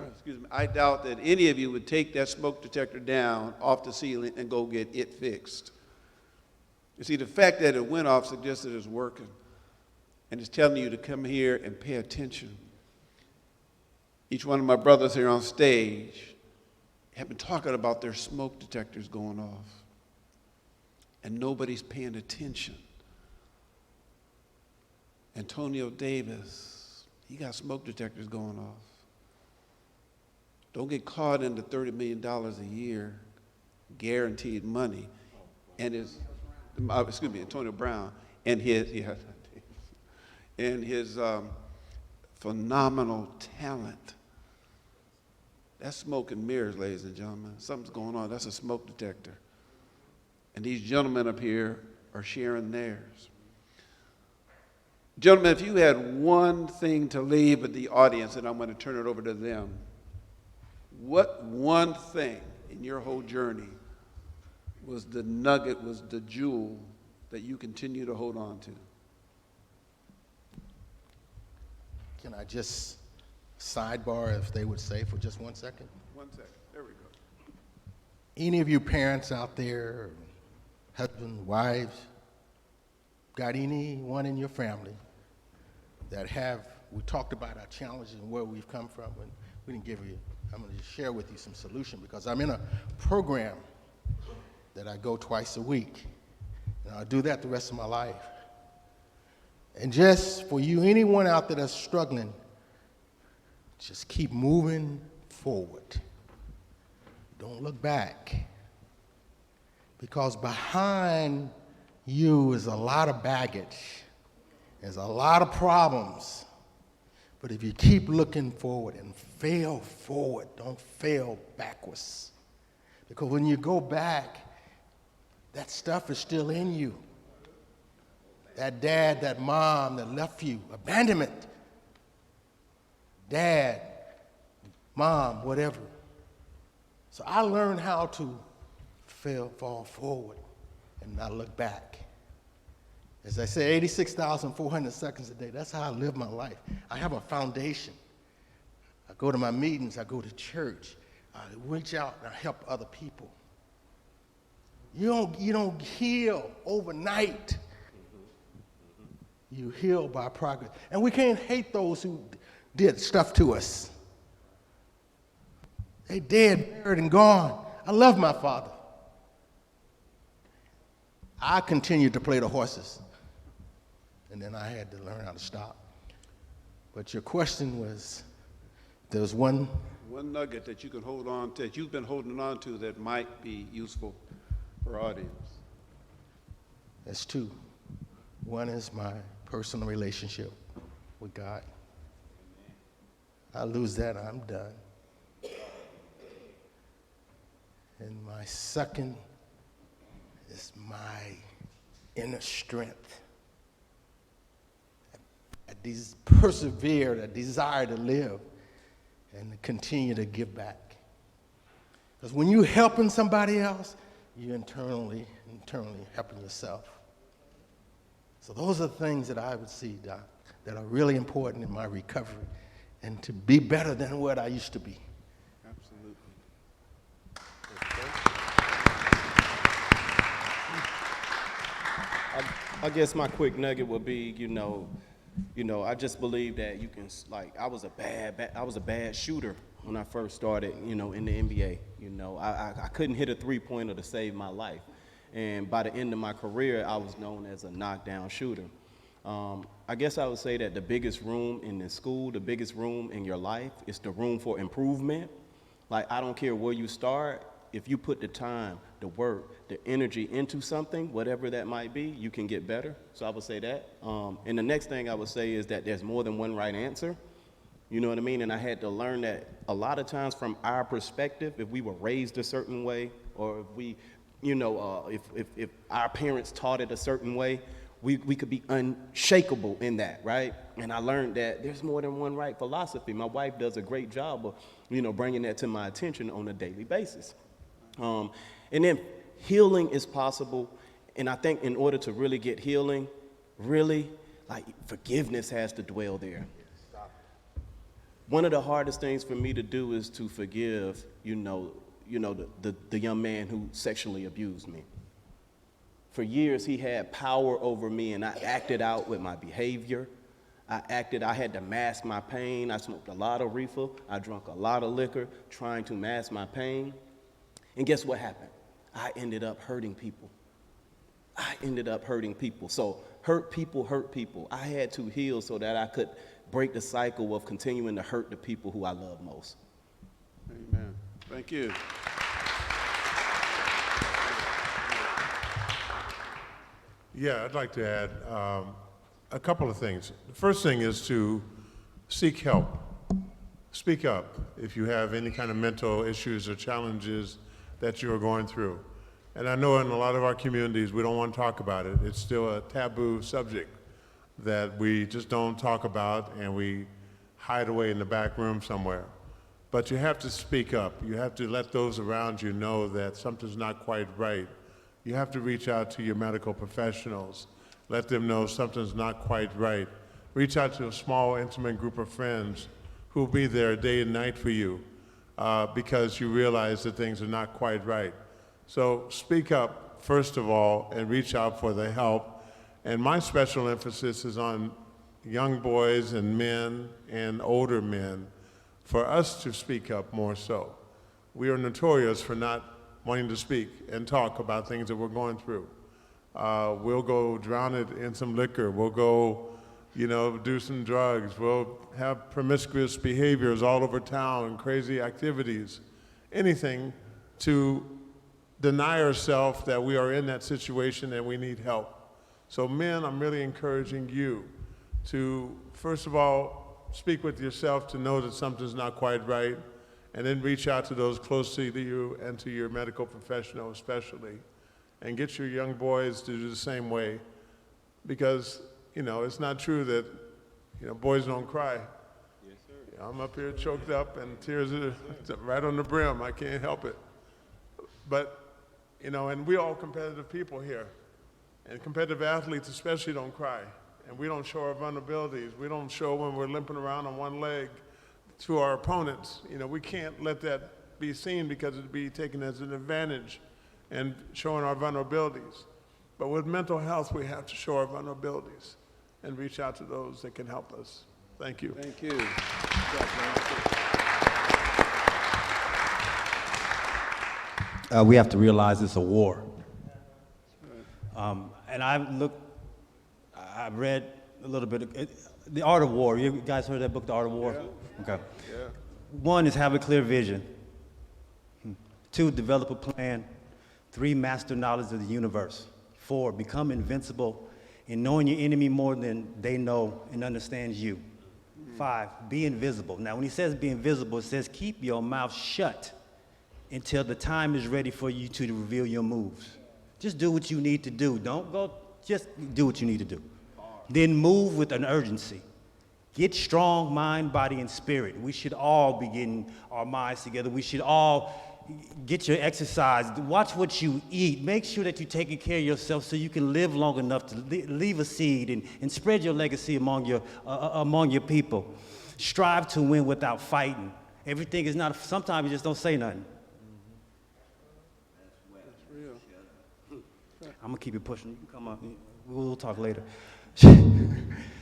excuse me, I doubt that any of you would take that smoke detector down off the ceiling and go get it fixed. You see, the fact that it went off suggests that it's working, and it's telling you to come here and pay attention. Each one of my brothers here on stage have been talking about their smoke detectors going off, and nobody's paying attention. Antonio Davis, he got smoke detectors going off. Don't get caught in the $30 million a year guaranteed money, and Antonio Brown, and his phenomenal talent. That's smoke and mirrors, ladies and gentlemen. Something's going on. That's a smoke detector. And these gentlemen up here are sharing theirs. Gentlemen, if you had one thing to leave with the audience, and I'm going to turn it over to them, what one thing in your whole journey was the nugget, was the jewel that you continue to hold on to? Can I just sidebar, if they would say, for just 1 second? 1 second. There we go. Any of you parents out there, husbands, wives, got anyone in your family that we talked about our challenges and where we've come from, and we didn't give you, I'm going to share with you some solution, because I'm in a program that I go twice a week, and I'll do that the rest of my life. And just for you, anyone out there that's struggling, just keep moving forward. Don't look back, because behind you is a lot of baggage. There's a lot of problems. But if you keep looking forward and fail forward, don't fail backwards. Because when you go back, that stuff is still in you. That dad, that mom that left you, abandonment. Dad, mom, whatever. So I learned how to fall forward and not look back. As I say, 86,400 seconds a day. That's how I live my life. I have a foundation. I go to my meetings. I go to church. I reach out and I help other people. You don't heal overnight. You heal by progress. And we can't hate those who did stuff to us. They dead, buried, and gone. I love my father. I continued to play the horses. And then I had to learn how to stop. But your question was, there's one nugget that you can hold on to, that you've been holding on to, that might be useful for our audience. There's two. One is my personal relationship with God. I lose that, I'm done. And my second is my inner strength. I persevere, a desire to live and to continue to give back. Because when you're helping somebody else, you're internally helping yourself. So those are the things that I would see, Doc, that are really important in my recovery and to be better than what I used to be. Absolutely. I guess my quick nugget would be, I just believe that you can, I was a bad shooter when I first started, in the NBA. I couldn't hit a three-pointer to save my life. And by the end of my career, I was known as a knockdown shooter. I guess I would say that the biggest room in the school, the biggest room in your life is the room for improvement. Like, I don't care where you start, if you put the time, the work, the energy into something, whatever that might be, you can get better. So I would say that. And the next thing I would say is that there's more than one right answer. You know what I mean? And I had to learn that a lot of times from our perspective, if we were raised a certain way, or if we, if our parents taught it a certain way, we could be unshakable in that, right? And I learned that there's more than one right philosophy. My wife does a great job of, bringing that to my attention on a daily basis. And then healing is possible. And I think in order to really get healing, really, forgiveness has to dwell there. One of the hardest things for me to do is to forgive, the young man who sexually abused me. For years, he had power over me, and I acted out with my behavior. I had to mask my pain. I smoked a lot of reefer. I drank a lot of liquor, trying to mask my pain. And guess what happened? I ended up hurting people. So hurt people. I had to heal so that I could break the cycle of continuing to hurt the people who I love most. Amen. Thank you. Yeah, I'd like to add a couple of things. The first thing is to seek help. Speak up if you have any kind of mental issues or challenges that you are going through. And I know in a lot of our communities, we don't want to talk about it. It's still a taboo subject that we just don't talk about, and we hide away in the back room somewhere. But you have to speak up. You have to let those around you know that something's not quite right. You have to reach out to your medical professionals. Let them know something's not quite right. Reach out to a small, intimate group of friends who will be there day and night for you because you realize that things are not quite right. So speak up, first of all, and reach out for the help. And my special emphasis is on young boys and men and older men, for us to speak up more so. We are notorious for not wanting to speak and talk about things that we're going through. We'll go drown it in some liquor. We'll go, do some drugs. We'll have promiscuous behaviors all over town, crazy activities, anything to deny ourselves that we are in that situation and we need help. So men, I'm really encouraging you to, first of all, speak with yourself to know that something's not quite right, and then reach out to those close to you and to your medical professional especially, and get your young boys to do the same way. Because, it's not true that, boys don't cry. Yes, sir. I'm up here choked up and tears are right on the brim. I can't help it. But, and we're all competitive people here. And competitive athletes especially don't cry. And we don't show our vulnerabilities. We don't show when we're limping around on one leg to our opponents. We can't let that be seen because it'd be taken as an advantage and showing our vulnerabilities. But with mental health, we have to show our vulnerabilities. and reach out to those that can help us. Thank you. Thank you. We have to realize it's a war. And I read a little bit of The Art of War. You guys heard that book, The Art of War? Yeah. Okay. Yeah. 1 is have a clear vision. 2, develop a plan. 3, master knowledge of the universe. 4, become invincible in knowing your enemy more than they know and understands you. 5, be invisible. Now, when he says be invisible, it says keep your mouth shut until the time is ready for you to reveal your moves. Just do what you need to do. Don't go, just do what you need to do. Then move with an urgency. Get strong mind, body, and spirit. We should all be getting our minds together. We should all get your exercise. Watch what you eat. Make sure that you're taking care of yourself so you can live long enough to leave a seed and spread your legacy among your people. Strive to win without fighting. Everything is not, sometimes you just don't say nothing. I'm gonna keep it pushing. You can come up. We'll talk later.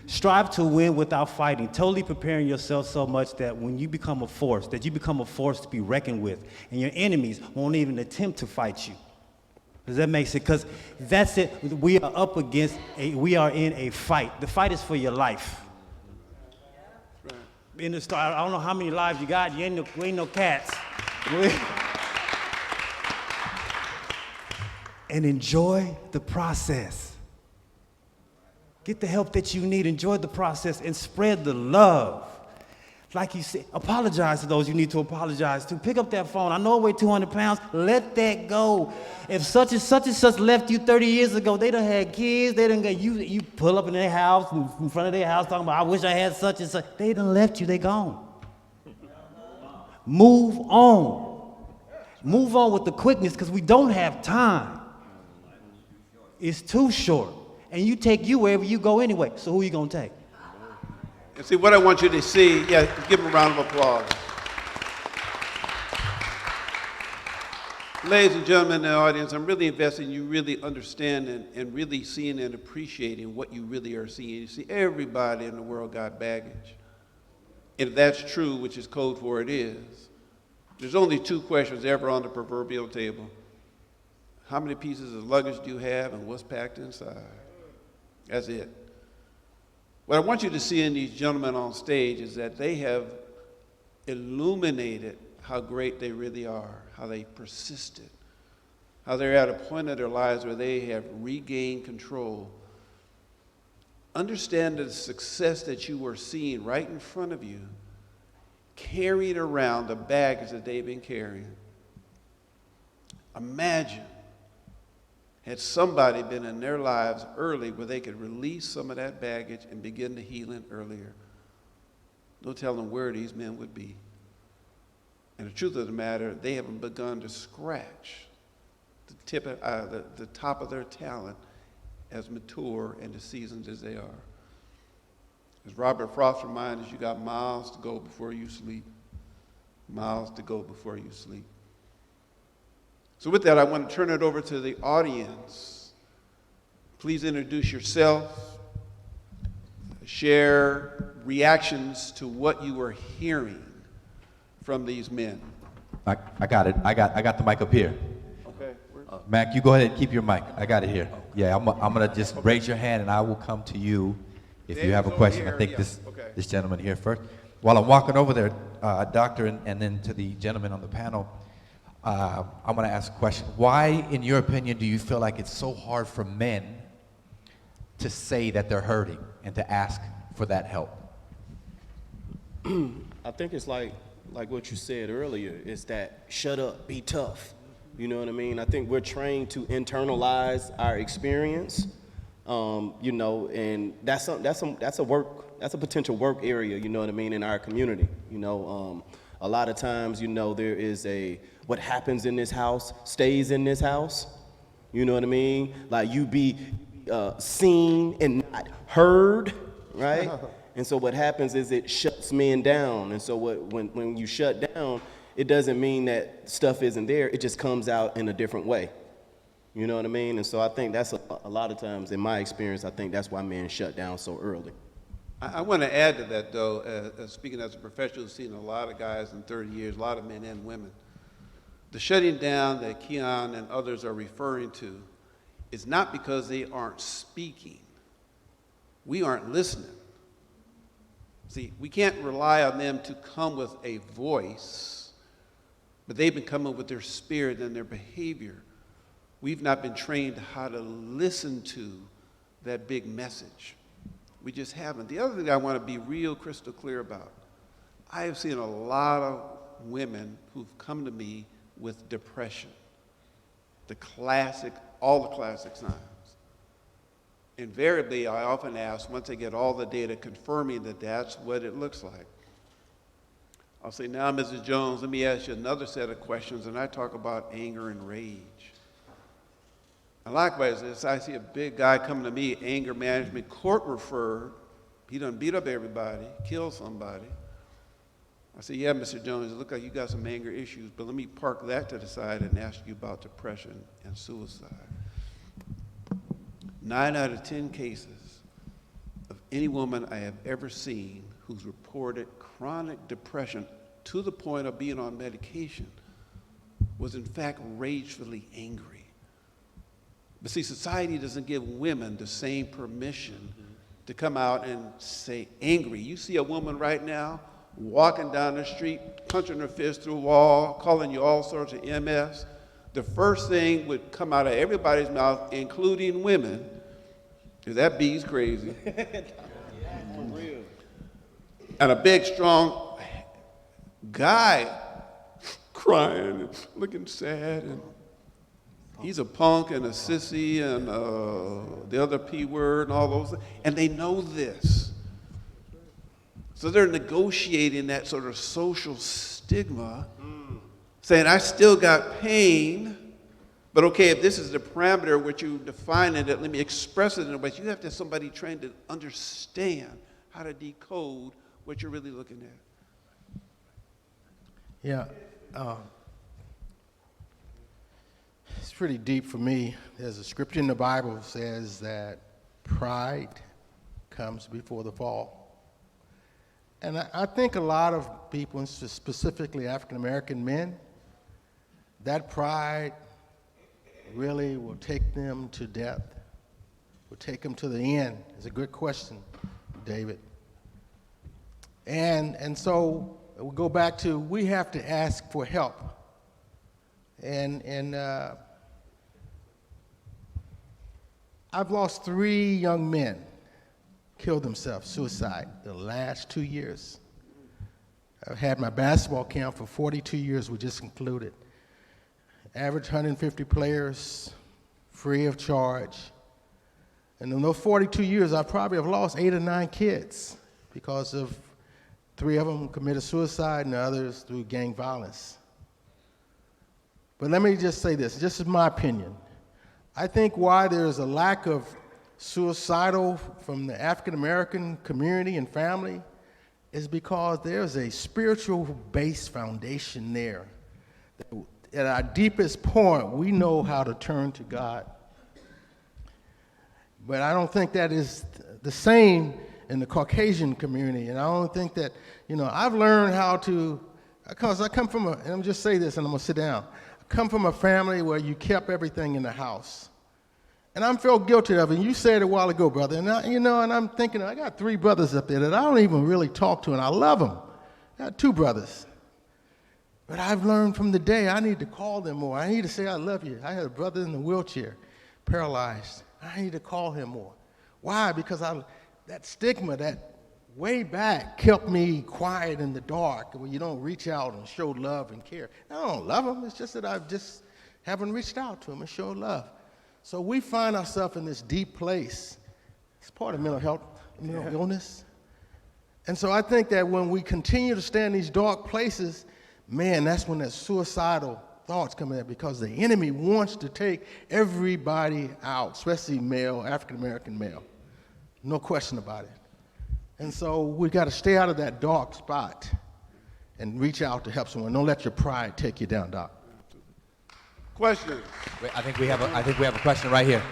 Strive to win without fighting, totally preparing yourself so much that when you become a force, that you become a force to be reckoned with, and your enemies won't even attempt to fight you. Does that make sense? Because that's it. We are up against we are in a fight. The fight is for your life. In the start, I don't know how many lives you got. We ain't no cats. And enjoy the process. Get the help that you need, enjoy the process, and spread the love. Like you said, apologize to those you need to apologize to. Pick up that phone. I know it weighs 200 pounds. Let that go. If such and such left you 30 years ago, they done had kids. They done got you pull up in their house, in front of their house, talking about, I wish I had such and such. They done left you. They gone. Move on. Move on with the quickness because we don't have time. It's too short. And you take you wherever you go anyway. So who are you going to take? And see, what I want you to see, yeah, give them a round of applause. Ladies and gentlemen in the audience, I'm really invested in you really understanding and really seeing and appreciating what you really are seeing. You see, everybody in the world got baggage. And if that's true, which is code for it is, there's only 2 questions ever on the proverbial table. How many pieces of luggage do you have and what's packed inside? That's it. What I want you to see in these gentlemen on stage is that they have illuminated how great they really are, how they persisted, how they're at a point of their lives where they have regained control. Understand the success that you were seeing right in front of you, carrying around the baggage that they've been carrying. Imagine had somebody been in their lives early where they could release some of that baggage and begin the healing earlier. No telling where these men would be. And the truth of the matter, they haven't begun to scratch the top of their talent as mature and as seasoned as they are. As Robert Frost reminds us, you got miles to go before you sleep. Miles to go before you sleep. So with that, I want to turn it over to the audience. Please introduce yourself. Share reactions to what you are hearing from these men. I got it. I got the mic up here. Okay. Mack, you go ahead and keep your mic. I got it here. Yeah, I'm going to just raise your hand and I will come to you if you have a question. I think this gentleman here first. While I'm walking over there, Doctor, and then to the gentleman on the panel, I'm going to ask a question. Why, in your opinion, do you feel like it's so hard for men to say that they're hurting and to ask for that help? I think it's like what you said earlier. It's that shut up, be tough. You know what I mean? I think we're trained to internalize our experience, you know, and that's a potential work area, you know what I mean, in our community. You know, a lot of times, you know, there is what happens in this house stays in this house. You know what I mean? Like you be seen and not heard, right? And so what happens is it shuts men down. And so when you shut down, it doesn't mean that stuff isn't there. It just comes out in a different way. You know what I mean? And so I think that's a lot of times, in my experience, I think that's why men shut down so early. I want to add to that, though, speaking as a professional who's seen a lot of guys in 30 years, a lot of men and women. The shutting down that Keyon and others are referring to is not because they aren't speaking. We aren't listening. See, we can't rely on them to come with a voice, but they've been coming with their spirit and their behavior. We've not been trained how to listen to that big message. We just haven't. The other thing I want to be real crystal clear about, I have seen a lot of women who've come to me with depression. All the classic signs. Invariably, I often ask, once I get all the data confirming that that's what it looks like, I'll say, now, Mrs. Jones, let me ask you another set of questions, and I talk about anger and rage. And likewise, as I see a big guy coming to me, anger management, court referred, he done beat up everybody, killed somebody. I say, yeah, Mr. Jones, it looks like you got some anger issues, but let me park that to the side and ask you about depression and suicide. 9 out of 10 cases of any woman I have ever seen who's reported chronic depression to the point of being on medication was in fact ragefully angry. But see, society doesn't give women the same permission to come out and say angry. You see a woman right now walking down the street, punching her fist through a wall, calling you all sorts of MS. The first thing would come out of everybody's mouth, including women, is that bee's crazy. For real. And a big, strong guy crying and looking sad, and he's a punk and a sissy and the other P word and all those things. And they know this. So they're negotiating that sort of social stigma, saying, I still got pain, but okay, if this is the parameter which you define it, let me express it in a way. You have to have somebody trained to understand how to decode what you're really looking at. Yeah, it's pretty deep for me. There's a scripture in the Bible that says that pride comes before the fall. And I think a lot of people, and specifically African-American men, that pride really will take them to death, will take them to the end. It's a good question, David. And so we go back to, we have to ask for help. And I've lost 3 young men, killed themselves, suicide, the last 2 years. I've had my basketball camp for 42 years, we just concluded. Average 150 players, free of charge. And in those 42 years, I probably have lost 8 or 9 kids because of 3 of them committed suicide and the others through gang violence. But let me just say this, just in my opinion. I think why there's a lack of suicidal from the African-American community and family is because there's a spiritual base foundation there. At our deepest point, we know how to turn to God. But I don't think that is the same in the Caucasian community. And I don't think that, I've learned how to, because I come from and I'm just say this and I'm gonna sit down. I come from a family where you kept everything in the house. And I feel guilty of it. And you said it a while ago, brother. And and I'm thinking, I got 3 brothers up there that I don't even really talk to, and I love them. I got 2 brothers. But I've learned from the day I need to call them more. I need to say I love you. I had a brother in the wheelchair, paralyzed. I need to call him more. Why? Because that stigma, that way back, kept me quiet in the dark, when you don't reach out and show love and care. I don't love them. It's just that I just haven't reached out to them and showed love. So we find ourselves in this deep place. It's part of mental health, mental illness. And so I think that when we continue to stay in these dark places, man, that's when that suicidal thoughts come in, because the enemy wants to take everybody out, especially male, African-American male. No question about it. And so we got to stay out of that dark spot and reach out to help someone. Don't let your pride take you down, Doc. Questions? Wait, I think we have a question right here.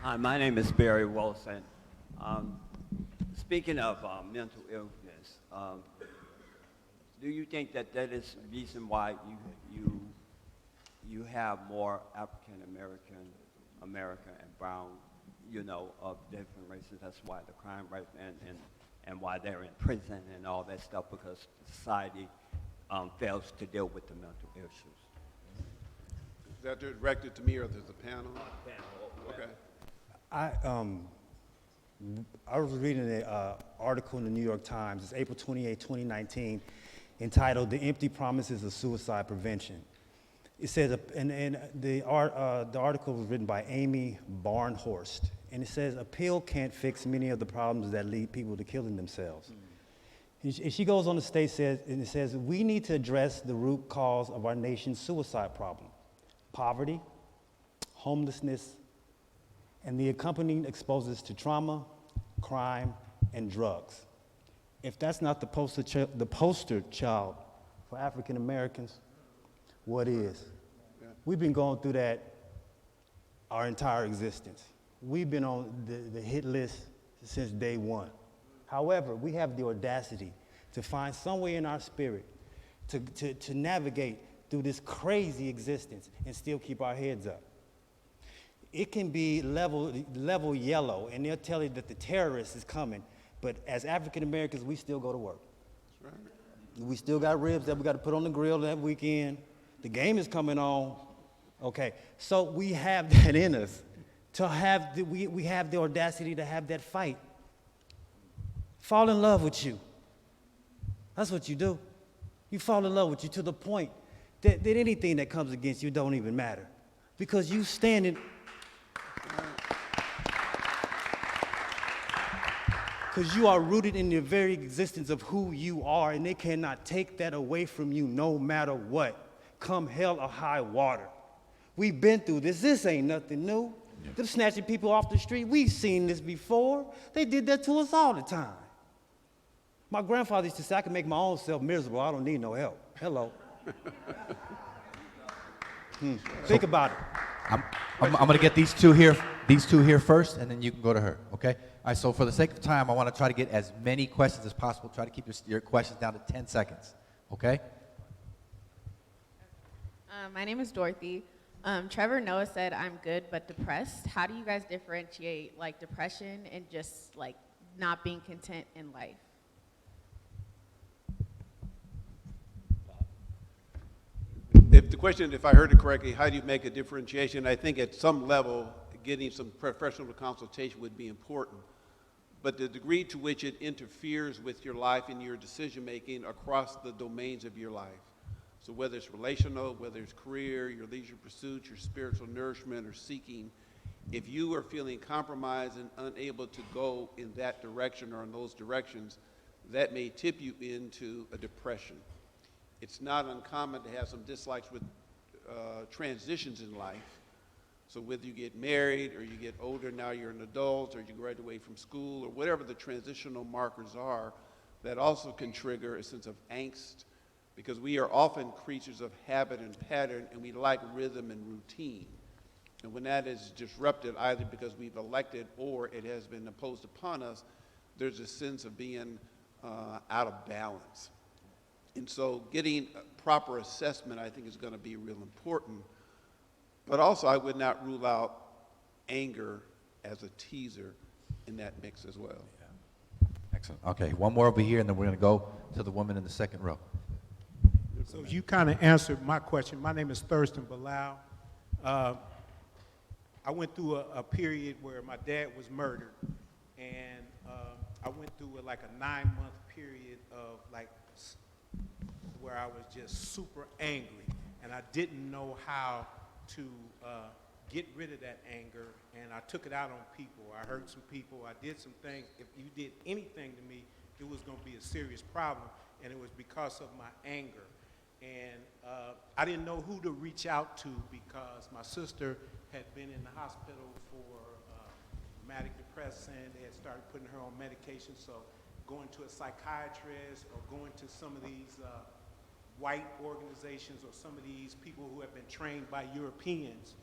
Hi, my name is Barry Wilson. Speaking of mental illness, do you think that is the reason why you have more African American and brown, of different races? That's why the crime rate and why they're in prison and all that stuff, because society fails to deal with the mental issues. Is that directed to me or there's a panel? Okay. I was reading an article in the New York Times. It's April 28, 2019, entitled "The Empty Promises of Suicide Prevention." It says, and the article was written by Amy Barnhorst, and it says, "A pill can't fix many of the problems that lead people to killing themselves." And she goes on to state, and it says, "We need to address the root cause of our nation's suicide problem: poverty, homelessness, and the accompanying exposures to trauma, crime, and drugs. If that's not the poster child for African Americans, what is?" Yeah. We've been going through that our entire existence. We've been on the hit list since day one. However, we have the audacity to find some way in our spirit to navigate through this crazy existence and still keep our heads up. It can be level yellow, and they'll tell you that the terrorist is coming, but as African Americans, we still go to work. That's right. We still got ribs that we got to put on the grill that weekend. The game is coming on. Okay, so we have that in us. We have the audacity to have that fight. Fall in love with you. That's what you do. You fall in love with you to the point that anything that comes against you don't even matter, because you standing. Because you are rooted in the very existence of who you are, and they cannot take that away from you no matter what, come hell or high water. We've been through this. This ain't nothing new. Yeah. Them snatching people off the street, we've seen this before. They did that to us all the time. My grandfather used to say, "I can make my own self miserable. I don't need no help." Hello. Think about it. I'm going to get these two here first, and then you can go to her, okay? All right, so for the sake of time, I want to try to get as many questions as possible. Try to keep your questions down to 10 seconds, okay? My name is Dorothy. Trevor Noah said, "I'm good but depressed." How do you guys differentiate depression and just not being content in life? If the question, if I heard it correctly, how do you make a differentiation? I think at some level, getting some professional consultation would be important. But the degree to which it interferes with your life and your decision-making across the domains of your life. So whether it's relational, whether it's career, your leisure pursuits, your spiritual nourishment or seeking, if you are feeling compromised and unable to go in that direction or in those directions, that may tip you into a depression. It's not uncommon to have some dislikes with transitions in life. So whether you get married or you get older, now you're an adult, or you graduate from school, or whatever the transitional markers are, that also can trigger a sense of angst, because we are often creatures of habit and pattern, and we like rhythm and routine. And when that is disrupted, either because we've elected or it has been imposed upon us, there's a sense of being out of balance. And so getting a proper assessment, I think, is going to be real important. But also, I would not rule out anger as a teaser in that mix as well. Yeah. Excellent. Okay, one more over here, and then we're going to go to the woman in the second row. So you kind of answered my question. My name is Thurston Bilal. I went through a period where my dad was murdered, and I went through a 9-month period of where I was just super angry, and I didn't know how to get rid of that anger, and I took it out on people. I hurt some people. I did some things. If you did anything to me, it was going to be a serious problem, and it was because of my anger. And I didn't know who to reach out to, because my sister had been in the hospital for manic depressant. They had started putting her on medication, so going to a psychiatrist or going to some of these white organizations or some of these people who have been trained by Europeans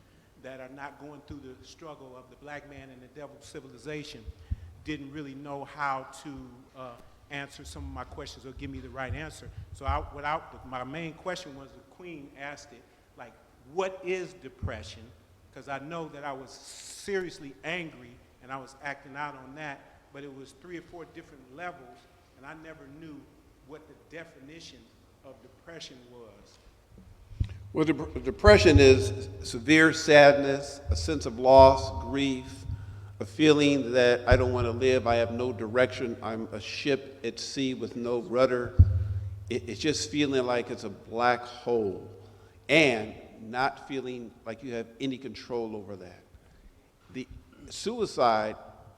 that are not going through the struggle of the black man and the devil's civilization didn't really know how to answer some of my questions or give me the right answer. So my main question was, the Queen asked it, like, what is depression? Because I know that I was seriously angry and I was acting out on that, but it was 3 or 4 different levels, and I never knew what the definition of depression was. Well, depression is severe sadness, a sense of loss, grief, a feeling that I don't want to live, I have no direction, I'm a ship at sea with no rudder. It's just feeling like it's a black hole and not feeling like you have any control over that. The suicide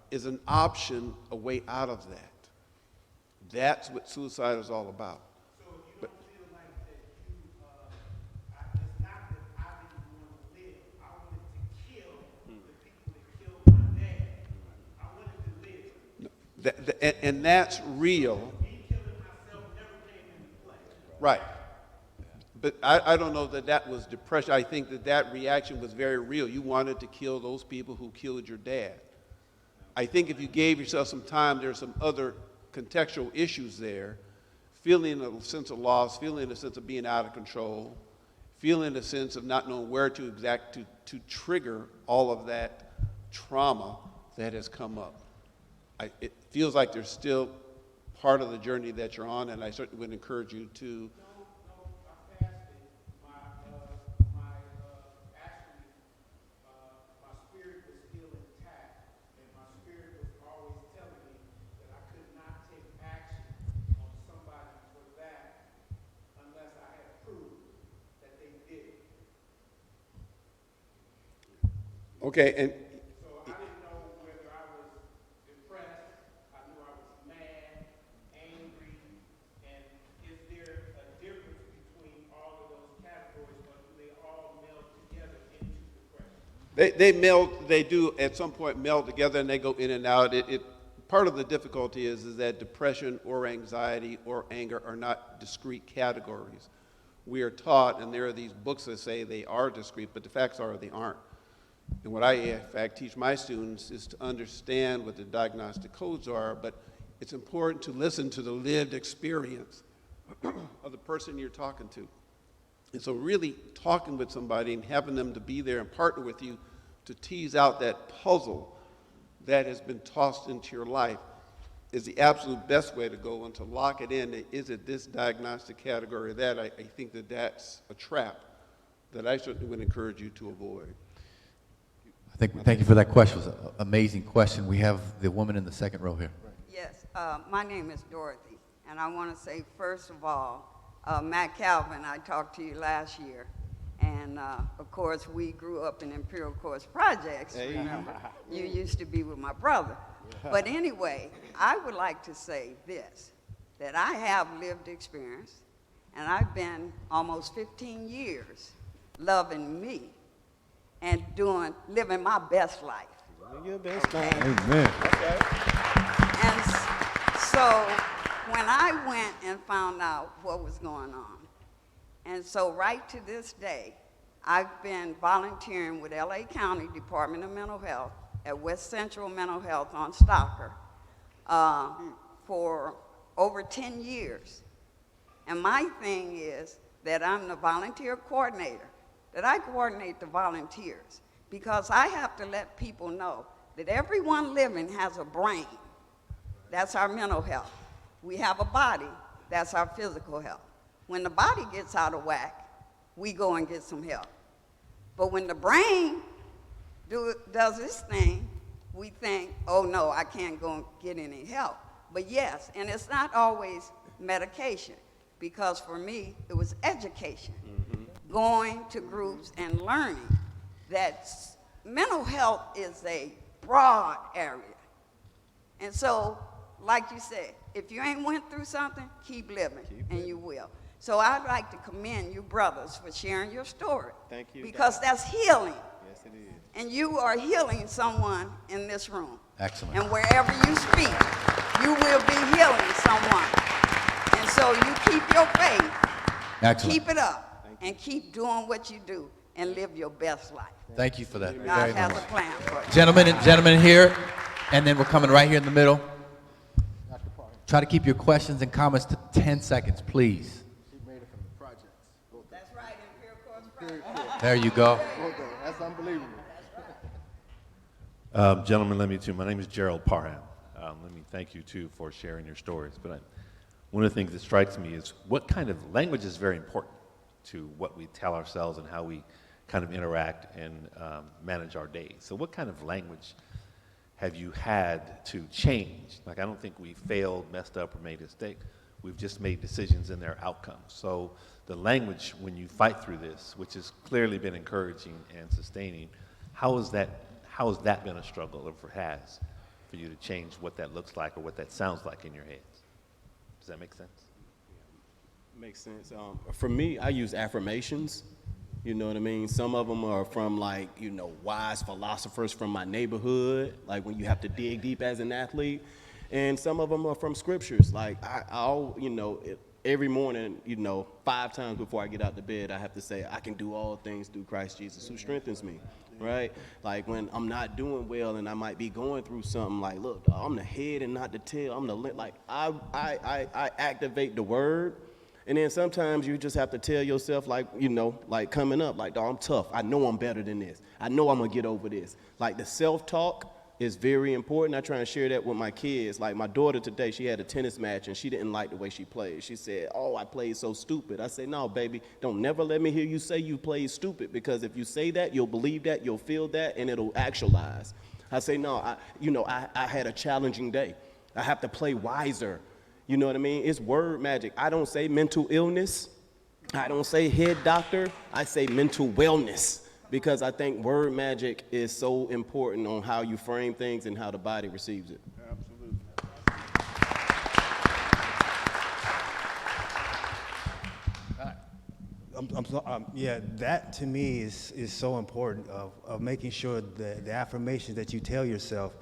is an option, a way out of that. That's what suicide is all about. So you don't feel like that it's not that I didn't want to live. I wanted to kill the people that killed my dad. I wanted to live. And that's real. Me killing myself never came into play. Right. But I don't know that that was depression. I think that that reaction was very real. You wanted to kill those people who killed your dad. I think if you gave yourself some time, there's some other contextual issues there. Feeling a sense of loss, feeling a sense of being out of control, feeling a sense of not knowing where to trigger all of that trauma that has come up. It feels like there's still part of the journey that you're on, and I certainly would encourage you to. Okay, and So I didn't know whether I was depressed, I knew I was mad, angry, and is there a difference between all of those categories, or do they all meld together into depression? they do at some point meld together and they go in and out. Part of the difficulty is that depression or anxiety or anger are not discrete categories. We are taught, and there are these books that say they are discrete, but the facts are they aren't. And what I, in fact, teach my students is to understand what the diagnostic codes are, but it's important to listen to the lived experience of the person you're talking to. And so really talking with somebody and having them to be there and partner with you to tease out that puzzle that has been tossed into your life is the absolute best way to go, and to lock it in. Is it this diagnostic category or that? I think that that's a trap that I certainly would encourage you to avoid. Thank you for that question. It was an amazing question. We have the woman in the second row here. Yes, my name is Dorothy, and I want to say, first of all, Matt Calvin, I talked to you last year, and of course, we grew up in Imperial Course Projects, remember? You used to be with my brother. But anyway, I would like to say this, that I have lived experience, and I've been almost 15 years loving me and living my best life. Your best life. Amen. Okay. And so when I went and found out what was going on, and so right to this day, I've been volunteering with LA County Department of Mental Health at West Central Mental Health on Stocker for over 10 years. And my thing is that I'm the volunteer coordinator, that I coordinate the volunteers, because I have to let people know that everyone living has a brain. That's our mental health. We have a body. That's our physical health. When the body gets out of whack, we go and get some help. But when the brain does this thing, we think, oh no, I can't go and get any help. But yes, and it's not always medication, because for me, it was education. Going to groups and learning that mental health is a broad area. And so, like you said, if you ain't went through something, keep living, and you will. So I'd like to commend you brothers for sharing your story. Thank you. Because that's healing. Yes, it is. And you are healing someone in this room. Excellent. And wherever you speak, you will be healing someone. And so you keep your faith, Excellent. Keep it up and keep doing what you do and live your best life. Thank you for that God very has much. a plan for you. Gentlemen here, and then we're coming right here in the middle. Try to keep your questions and comments to 10 seconds, please. She made it from the projects. That's right, Imperial Course Project. There you go. That's unbelievable. Gentlemen, let me too. My name is Gerald Parham. Let me thank you too for sharing your stories. But one of the things that strikes me is what kind of language is very important to what we tell ourselves and how we kind of interact and manage our days. So what kind of language have you had to change? Like, I don't think we failed, messed up, or made a mistake. We've just made decisions and their outcomes. So the language, when you fight through this, which has clearly been encouraging and sustaining, how has that been a struggle, or if it has, for you to change what that looks like or what that sounds like in your heads? Does that make sense? Makes sense. For me, I use affirmations. You know what I mean? Some of them are from, like, you know, wise philosophers from my neighborhood, like when you have to dig deep as an athlete. And some of them are from scriptures. Like, I'll, you know, every morning, you know, 5 times before I get out of bed, I have to say, I can do all things through Christ Jesus who strengthens me, right? Like, when I'm not doing well and I might be going through something, like, look, I'm the head and not the tail. I'm the, like, I activate the word. And then sometimes you just have to tell yourself, like, you know, like coming up, like, dog, I'm tough. I know I'm better than this. I know I'm going to get over this. Like, the self-talk is very important. I try and share that with my kids. Like, my daughter today, she had a tennis match, and she didn't like the way she played. She said, oh, I played so stupid. I said, no, baby, don't never let me hear you say you played stupid, because if you say that, you'll believe that, you'll feel that, and it'll actualize. I say, no, I had a challenging day. I have to play wiser. You know what I mean? It's word magic. I don't say mental illness. I don't say head doctor. I say mental wellness, because I think word magic is so important on how you frame things and how the body receives it. Absolutely. Yeah, that to me is so important of making sure that the affirmations that you tell yourself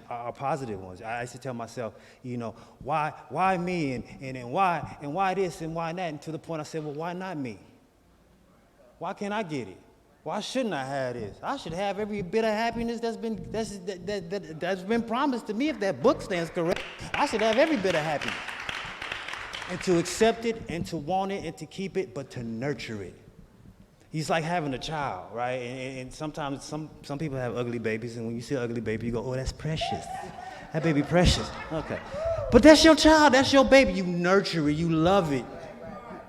are positive ones. I used to tell myself, you know, why me and why this and why that, and to the point I said, well, why not me? Why can't I get it? Why shouldn't I have this? I should have every bit of happiness that's been promised to me. If that book stands correct, I should have every bit of happiness. And to accept it and to want it and to keep it, but to nurture it. He's like having a child, right? And sometimes some people have ugly babies, and when you see an ugly baby, you go, oh, that's precious. That baby precious. Okay. But that's your child, that's your baby. You nurture it, you love it.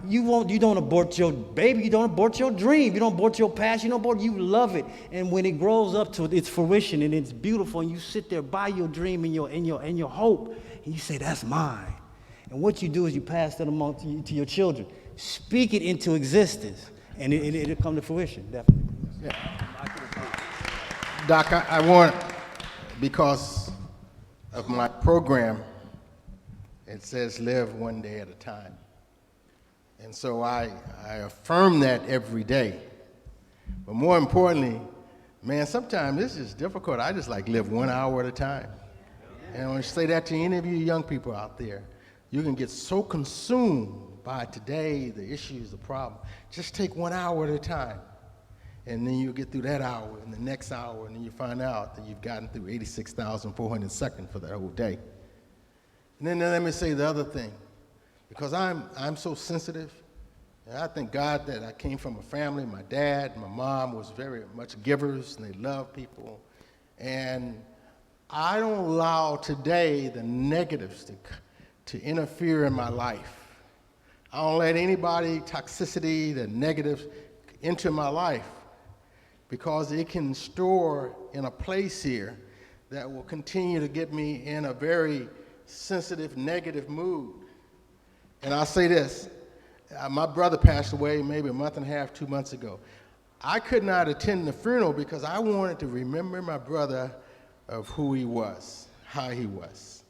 You don't abort your baby, you don't abort your dream, you don't abort your passion, you love it. And when it grows up to its fruition and it's beautiful, and you sit there by your dream and your hope, and you say, that's mine. And what you do is you pass that along to your children. Speak it into existence. And it'll come to fruition, definitely. Yeah. Doc, I want, because of my program, it says live one day at a time. And so I affirm that every day. But more importantly, man, sometimes this is difficult. I just like live 1 hour at a time. And I want to say that to any of you young people out there. You can get so consumed by today, the issues, the problem. Just take 1 hour at a time. And then you'll get through that hour and the next hour, and then you find out that you've gotten through 86,400 seconds for that whole day. And then let me say the other thing, because I'm so sensitive, and I thank God that I came from a family. My dad and my mom was very much givers, and they loved people. And I don't allow today the negatives to interfere in my life. I don't let anybody, toxicity, the negatives, enter my life, because it can store in a place here that will continue to get me in a very sensitive, negative mood. And I'll say this, my brother passed away maybe a month and a half, 2 months ago. I could not attend the funeral because I wanted to remember my brother of who he was, how he was.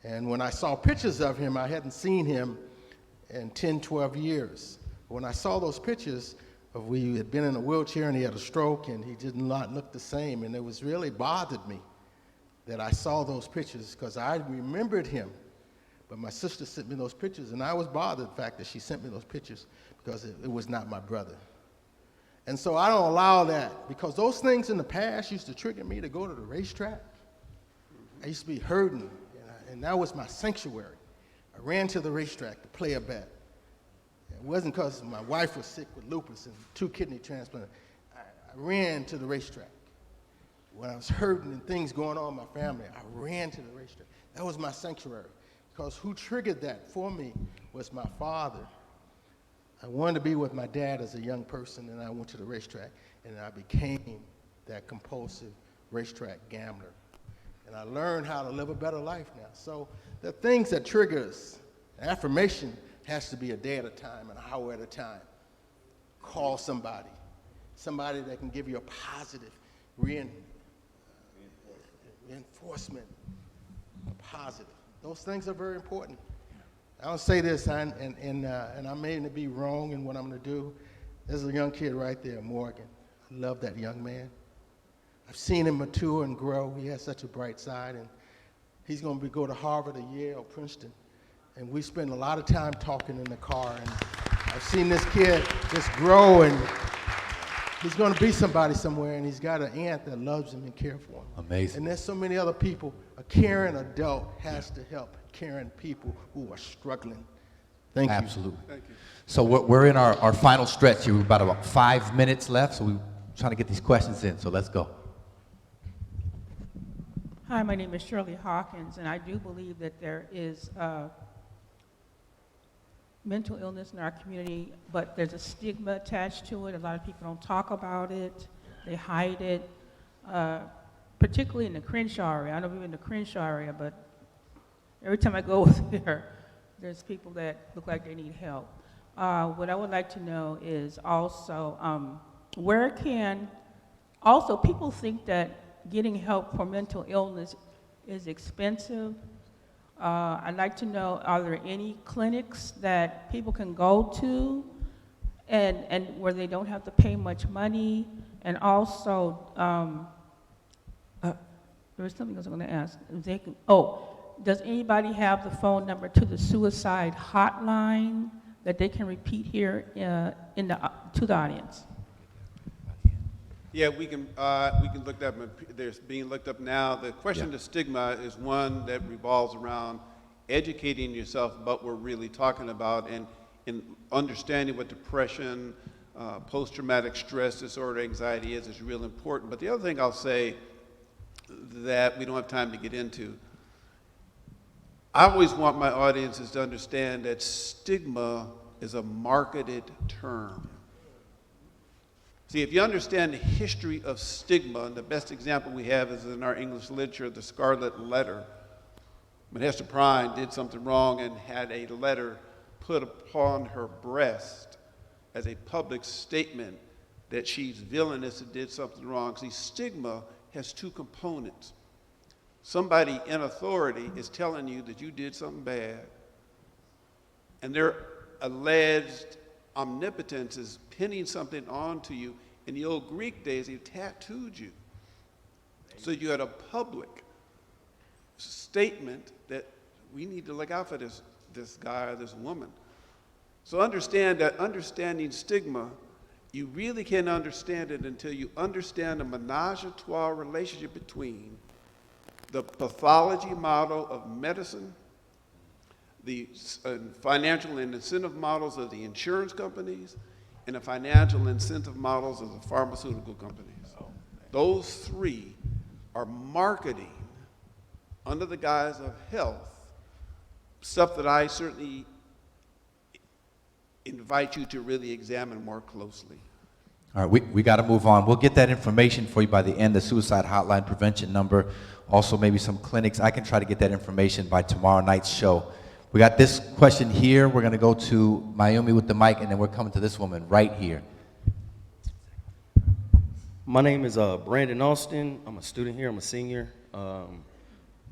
And when I saw pictures of him, I hadn't seen him in 10, 12 years. When I saw those pictures of where he had been in a wheelchair and he had a stroke and he did not look the same, and it was really bothered me that I saw those pictures, because I remembered him. But my sister sent me those pictures, and I was bothered the fact that she sent me those pictures because it was not my brother. And so I don't allow that, because those things in the past used to trigger me to go to the racetrack. I used to be hurting, and that was my sanctuary. I ran to the racetrack to play a bet. It wasn't because my wife was sick with lupus and 2 kidney transplants. I ran to the racetrack. When I was hurting and things going on in my family, I ran to the racetrack. That was my sanctuary, because who triggered that for me was my father. I wanted to be with my dad as a young person, and I went to the racetrack, and I became that compulsive racetrack gambler. And I learned how to live a better life now. So the things that trigger us, affirmation has to be a day at a time, an hour at a time. Call somebody that can give you a positive reinforcement, a positive. Those things are very important. I'll say this, and I may be wrong in what I'm going to do. There's a young kid right there, Morgan. I love that young man. I've seen him mature and grow. He has such a bright side, and he's going to go to Harvard or Yale, Princeton. And we spend a lot of time talking in the car, and I've seen this kid just grow, and he's going to be somebody somewhere, and he's got an aunt that loves him and cares for him. Amazing. And there's so many other people. A caring adult has to help caring people who are struggling. Thank you. Absolutely. Thank you. So we're in our final stretch here. We've about 5 minutes left, so we're trying to get these questions in, so let's go. Hi, my name is Shirley Hawkins, and I do believe that there is mental illness in our community, but there's a stigma attached to it. A lot of people don't talk about it. They hide it, particularly in the Crenshaw area. I don't live in the Crenshaw area, but every time I go there, there's people that look like they need help. What I would like to know is also, also people think that getting help for mental illness is expensive. I'd like to know, are there any clinics that people can go to and where they don't have to pay much money? And also, there was something else I was going to ask. Does anybody have the phone number to the suicide hotline that they can repeat here to the audience? Yeah, we can look that up. There's being looked up now. The question of stigma is one that revolves around educating yourself about what we're really talking about, and understanding what depression, post-traumatic stress disorder, anxiety is real important. But the other thing I'll say that we don't have time to get into, I always want my audiences to understand that stigma is a marketed term. See, if you understand the history of stigma, and the best example we have is in our English literature, the Scarlet Letter. When Hester Prynne did something wrong and had a letter put upon her breast as a public statement that she's villainous and did something wrong. See, stigma has 2 components. Somebody in authority is telling you that you did something bad, and their alleged omnipotence is pinning something onto you. In the old Greek days, they tattooed you. So you had a public statement that we need to look out for this guy or this woman. So understand that understanding stigma, you really can't understand it until you understand the menage a trois relationship between the pathology model of medicine, the financial and incentive models of the insurance companies, and the financial incentive models of the pharmaceutical companies. Those 3 are marketing under the guise of health, stuff that I certainly invite you to really examine more closely. All right, we got to move on. We'll get that information for you by the end, the suicide hotline prevention number, also maybe some clinics. I can try to get that information by tomorrow night's show. We got this question here. We're going to go to Miami with the mic, and then we're coming to this woman right here. My name is Brandon Austin. I'm a student here. I'm a senior.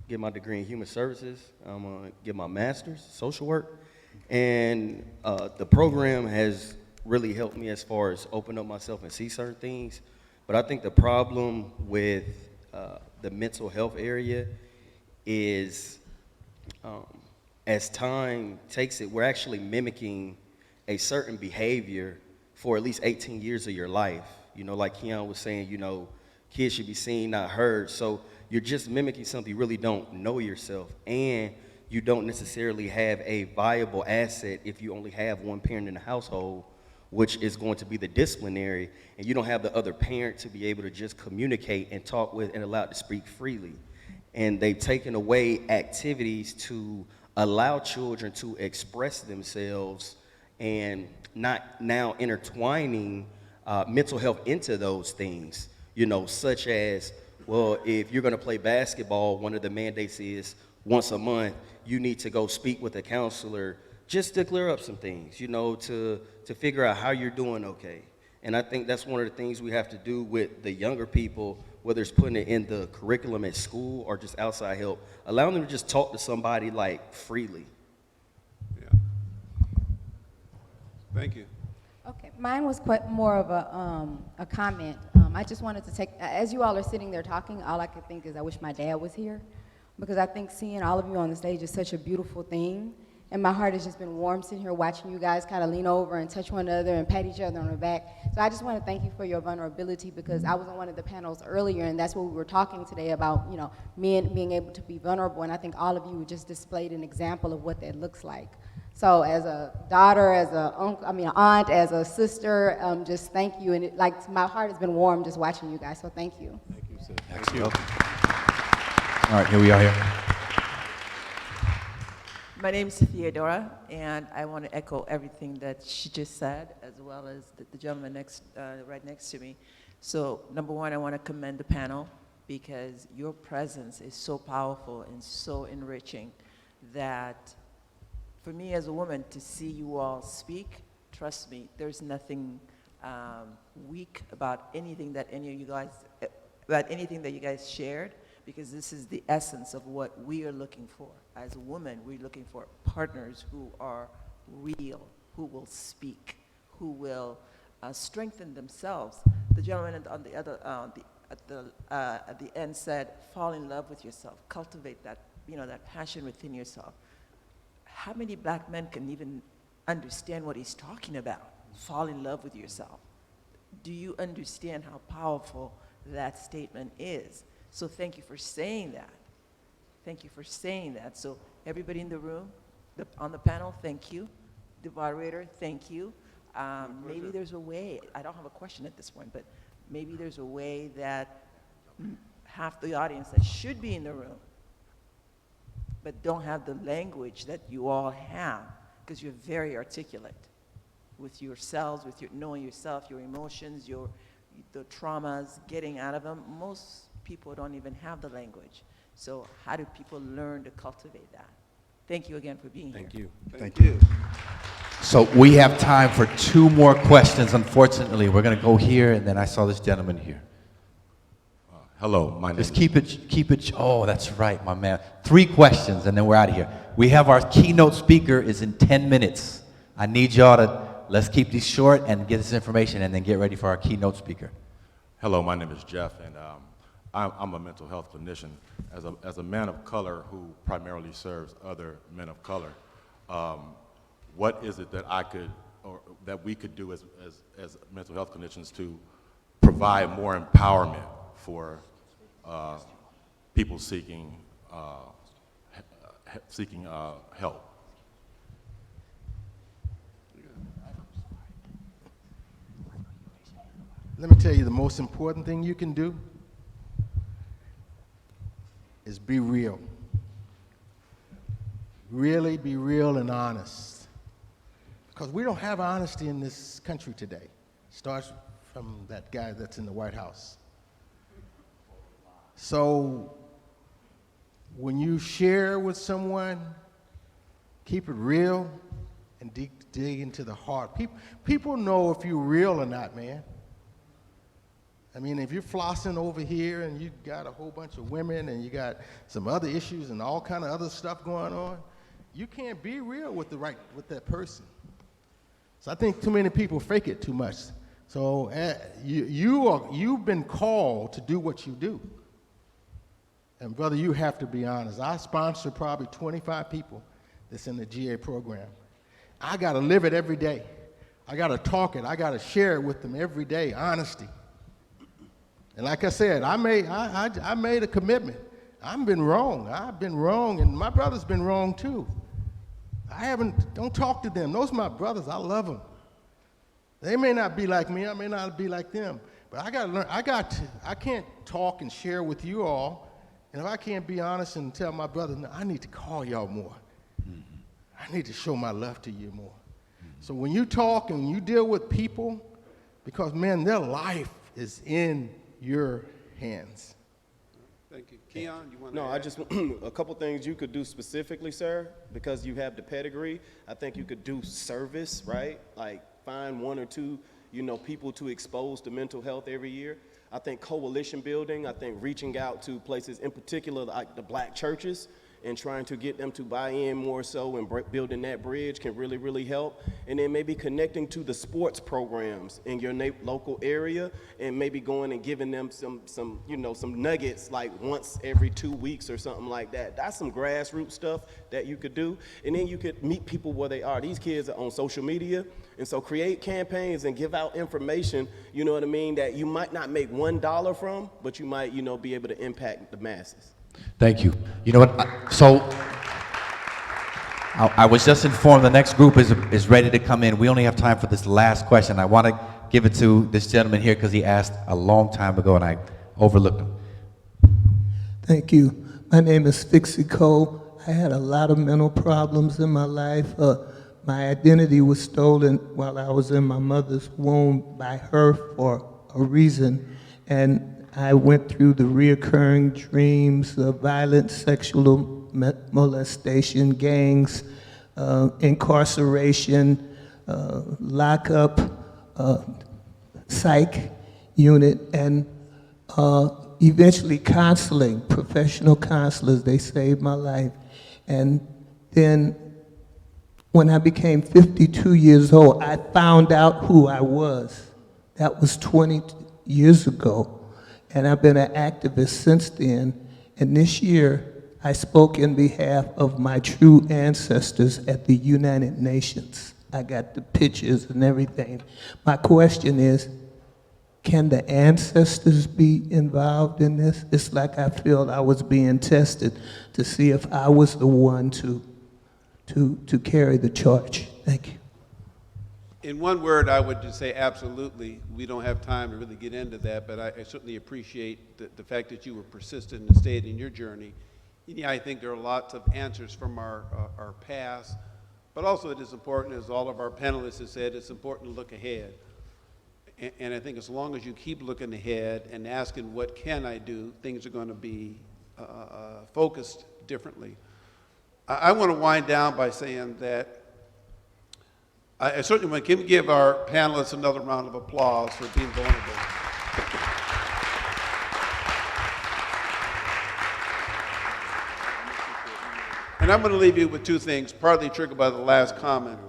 Get my degree in human services. I'm going to get my master's, social work. And the program has really helped me as far as open up myself and see certain things. But I think the problem with the mental health area is as time takes it, we're actually mimicking a certain behavior for at least 18 years of your life. You know, like Keyon was saying, you know, kids should be seen, not heard. So you're just mimicking something. You really don't know yourself, and you don't necessarily have a viable asset if you only have one parent in the household, which is going to be the disciplinary, and you don't have the other parent to be able to just communicate and talk with and allowed to speak freely. And they've taken away activities to allow children to express themselves and not now intertwining mental health into those things, you know, such as, well, if you're going to play basketball, one of the mandates is once a month, you need to go speak with a counselor just to clear up some things, you know, to figure out how you're doing okay. And I think that's one of the things we have to do with the younger people, whether it's putting it in the curriculum at school or just outside help, allowing them to just talk to somebody like freely. Yeah. Thank you. Okay, mine was quite more of a comment. I just wanted to take, as you all are sitting there talking, all I could think is I wish my dad was here, because I think seeing all of you on the stage is such a beautiful thing. And my heart has just been warm sitting here watching you guys kind of lean over and touch one another and pat each other on the back. So I just want to thank you for your vulnerability, because I was on one of the panels earlier, and that's what we were talking today about, you know, men being able to be vulnerable. And I think all of you just displayed an example of what that looks like. So as a daughter, as a uncle, I mean, an aunt, as a sister, just thank you. And my heart has been warm just watching you guys. So thank you. Thank you, sir. Thank you. All right, here we are here. My name is Theodora, and I want to echo everything that she just said, as well as the gentleman right next to me. So, number one, I want to commend the panel, because your presence is so powerful and so enriching that for me as a woman to see you all speak, trust me, there's nothing weak about anything that you guys shared, because this is the essence of what we are looking for. As a woman, we're looking for partners who are real, who will speak, who will strengthen themselves. The gentleman on the other, at the end said, fall in love with yourself, cultivate that, you know, that passion within yourself. How many black men can even understand what he's talking about? Fall in love with yourself. Do you understand how powerful that statement is? So thank you for saying that. Thank you for saying that. So everybody in the room, on the panel, thank you. The moderator, thank you. Maybe there's a way, I don't have a question at this point, but maybe there's a way that half the audience that should be in the room but don't have the language that you all have, because you're very articulate with yourselves, with your knowing yourself, your emotions, the traumas, getting out of them. Most people don't even have the language. So how do people learn to cultivate that? Thank you again for being here. Thank you. Thank you. So we have time for 2 more questions. Unfortunately, we're going to go here, and then I saw this gentleman here. Hello, my name Just is... keep it, oh, that's right, my man. 3 questions, and then we're out of here. We have our keynote speaker is in 10 minutes. I need y'all to, let's keep these short and get this information, and then get ready for our keynote speaker. Hello, my name is Jeff, and I'm a mental health clinician. As a man of color who primarily serves other men of color, what is it that I could, or that we could do as mental health clinicians to provide more empowerment for people seeking help? Let me tell you, the most important thing you can do is be real. Really be real and honest. Because we don't have honesty in this country today. Starts from that guy that's in the White House. So when you share with someone, keep it real and dig into the heart. People know if you're real or not, man. I mean, if you're flossing over here and you got a whole bunch of women and you got some other issues and all kind of other stuff going on, you can't be real with that person. So I think too many people fake it too much. So you've been called to do what you do. And brother, you have to be honest. I sponsor probably 25 people that's in the GA program. I got to live it every day. I got to talk it. I got to share it with them every day, honesty. And like I said, I made a commitment. I've been wrong, and my brother's been wrong too. Don't talk to them. Those are my brothers, I love them. They may not be like me, I may not be like them, but I gotta learn, I can't talk and share with you all, and if I can't be honest and tell my brothers, no, I need to call y'all more. I need to show my love to you more. So when you talk and you deal with people, because man, their life is in your hands. Thank you. Keyon, you want to No, add? I just, a couple things you could do specifically, sir, because you have the pedigree. I think you could do service, right? Like find one or two, people to expose to mental health every year. I think coalition building, I think reaching out to places, in particular like the black churches, and trying to get them to buy in more so and building that bridge can really, really help. And then maybe connecting to the sports programs in your local area and maybe going and giving them some nuggets like once every 2 weeks or something like that. That's some grassroots stuff that you could do. And then you could meet people where they are. These kids are on social media, and so create campaigns and give out information, you know what I mean, that you might not make $1 from, but you might, be able to impact the masses. Thank you. You know what? I was just informed the next group is ready to come in. We only have time for this last question. I want to give it to this gentleman here because he asked a long time ago and I overlooked him. Thank you. My name is Fixie Cole. I had a lot of mental problems in my life. My identity was stolen while I was in my mother's womb by her for a reason, and I went through the reoccurring dreams of violent sexual molestation, gangs, incarceration, lockup, psych unit, and eventually counseling, professional counselors. They saved my life. And then when I became 52 years old, I found out who I was. That was 20 years ago. And I've been an activist since then. And this year, I spoke in behalf of my true ancestors at the United Nations. I got the pictures and everything. My question is, can the ancestors be involved in this? It's like I feel I was being tested to see if I was the one to carry the charge. Thank you. In one word, I would just say absolutely. We don't have time to really get into that, but I certainly appreciate the fact that you were persistent and stayed in your journey. Yeah, I think there are lots of answers from our past, but also it is important, as all of our panelists have said, it's important to look ahead. And I think as long as you keep looking ahead and asking, what can I do, things are going to be focused differently. I want to wind down by saying that I certainly want to give our panelists another round of applause for being vulnerable. And I'm going to leave you with two things, partly triggered by the last comment.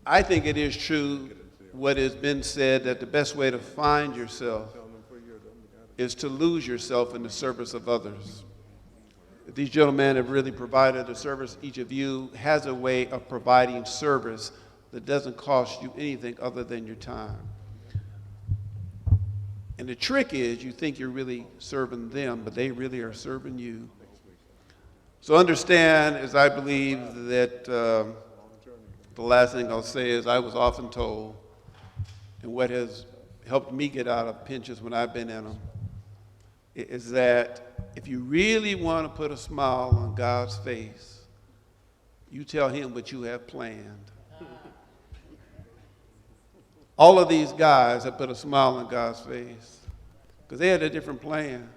I think it is true what has been said, that the best way to find yourself is to lose yourself in the service of others. These gentlemen have really provided a service. Each of you has a way of providing service that doesn't cost you anything other than your time. And the trick is you think you're really serving them, but they really are serving you. So understand, as I believe that the last thing I'll say is I was often told, and what has helped me get out of pinches when I've been in them, is that if you really want to put a smile on God's face, you tell him what you have planned. All of these guys have put a smile on God's face because they had a different plan.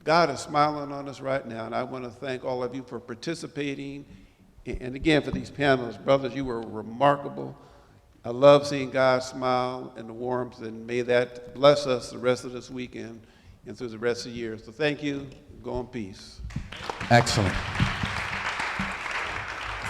God is smiling on us right now, and I want to thank all of you for participating. And again, for these panelists, brothers, you were remarkable. I love seeing God smile and the warmth, and may that bless us the rest of this weekend and through the rest of the year. So thank you. Go in peace. Excellent.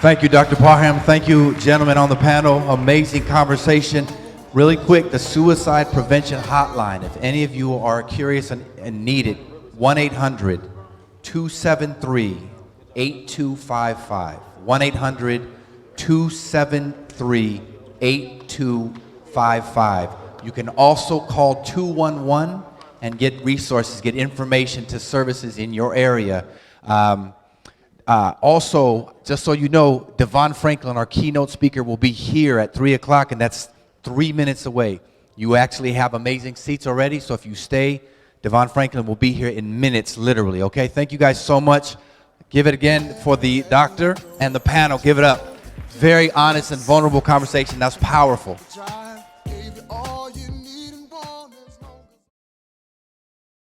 Thank you, Dr. Parham. Thank you, gentlemen on the panel. Amazing conversation. Really quick, the suicide prevention hotline. If any of you are curious and need it, 1-800-273-2222. 1-800-273-8255. 1-800-273-8255. You can also call 211 and get resources, get information to services in your area. Also, just so you know, Devon Franklin, our keynote speaker, will be here at 3 o'clock, and that's 3 minutes away. You actually have amazing seats already, so if you stay, Devon Franklin will be here in minutes, literally, okay? Thank you guys so much. Give it again for the doctor and the panel. Give it up. Very honest and vulnerable conversation. That's powerful.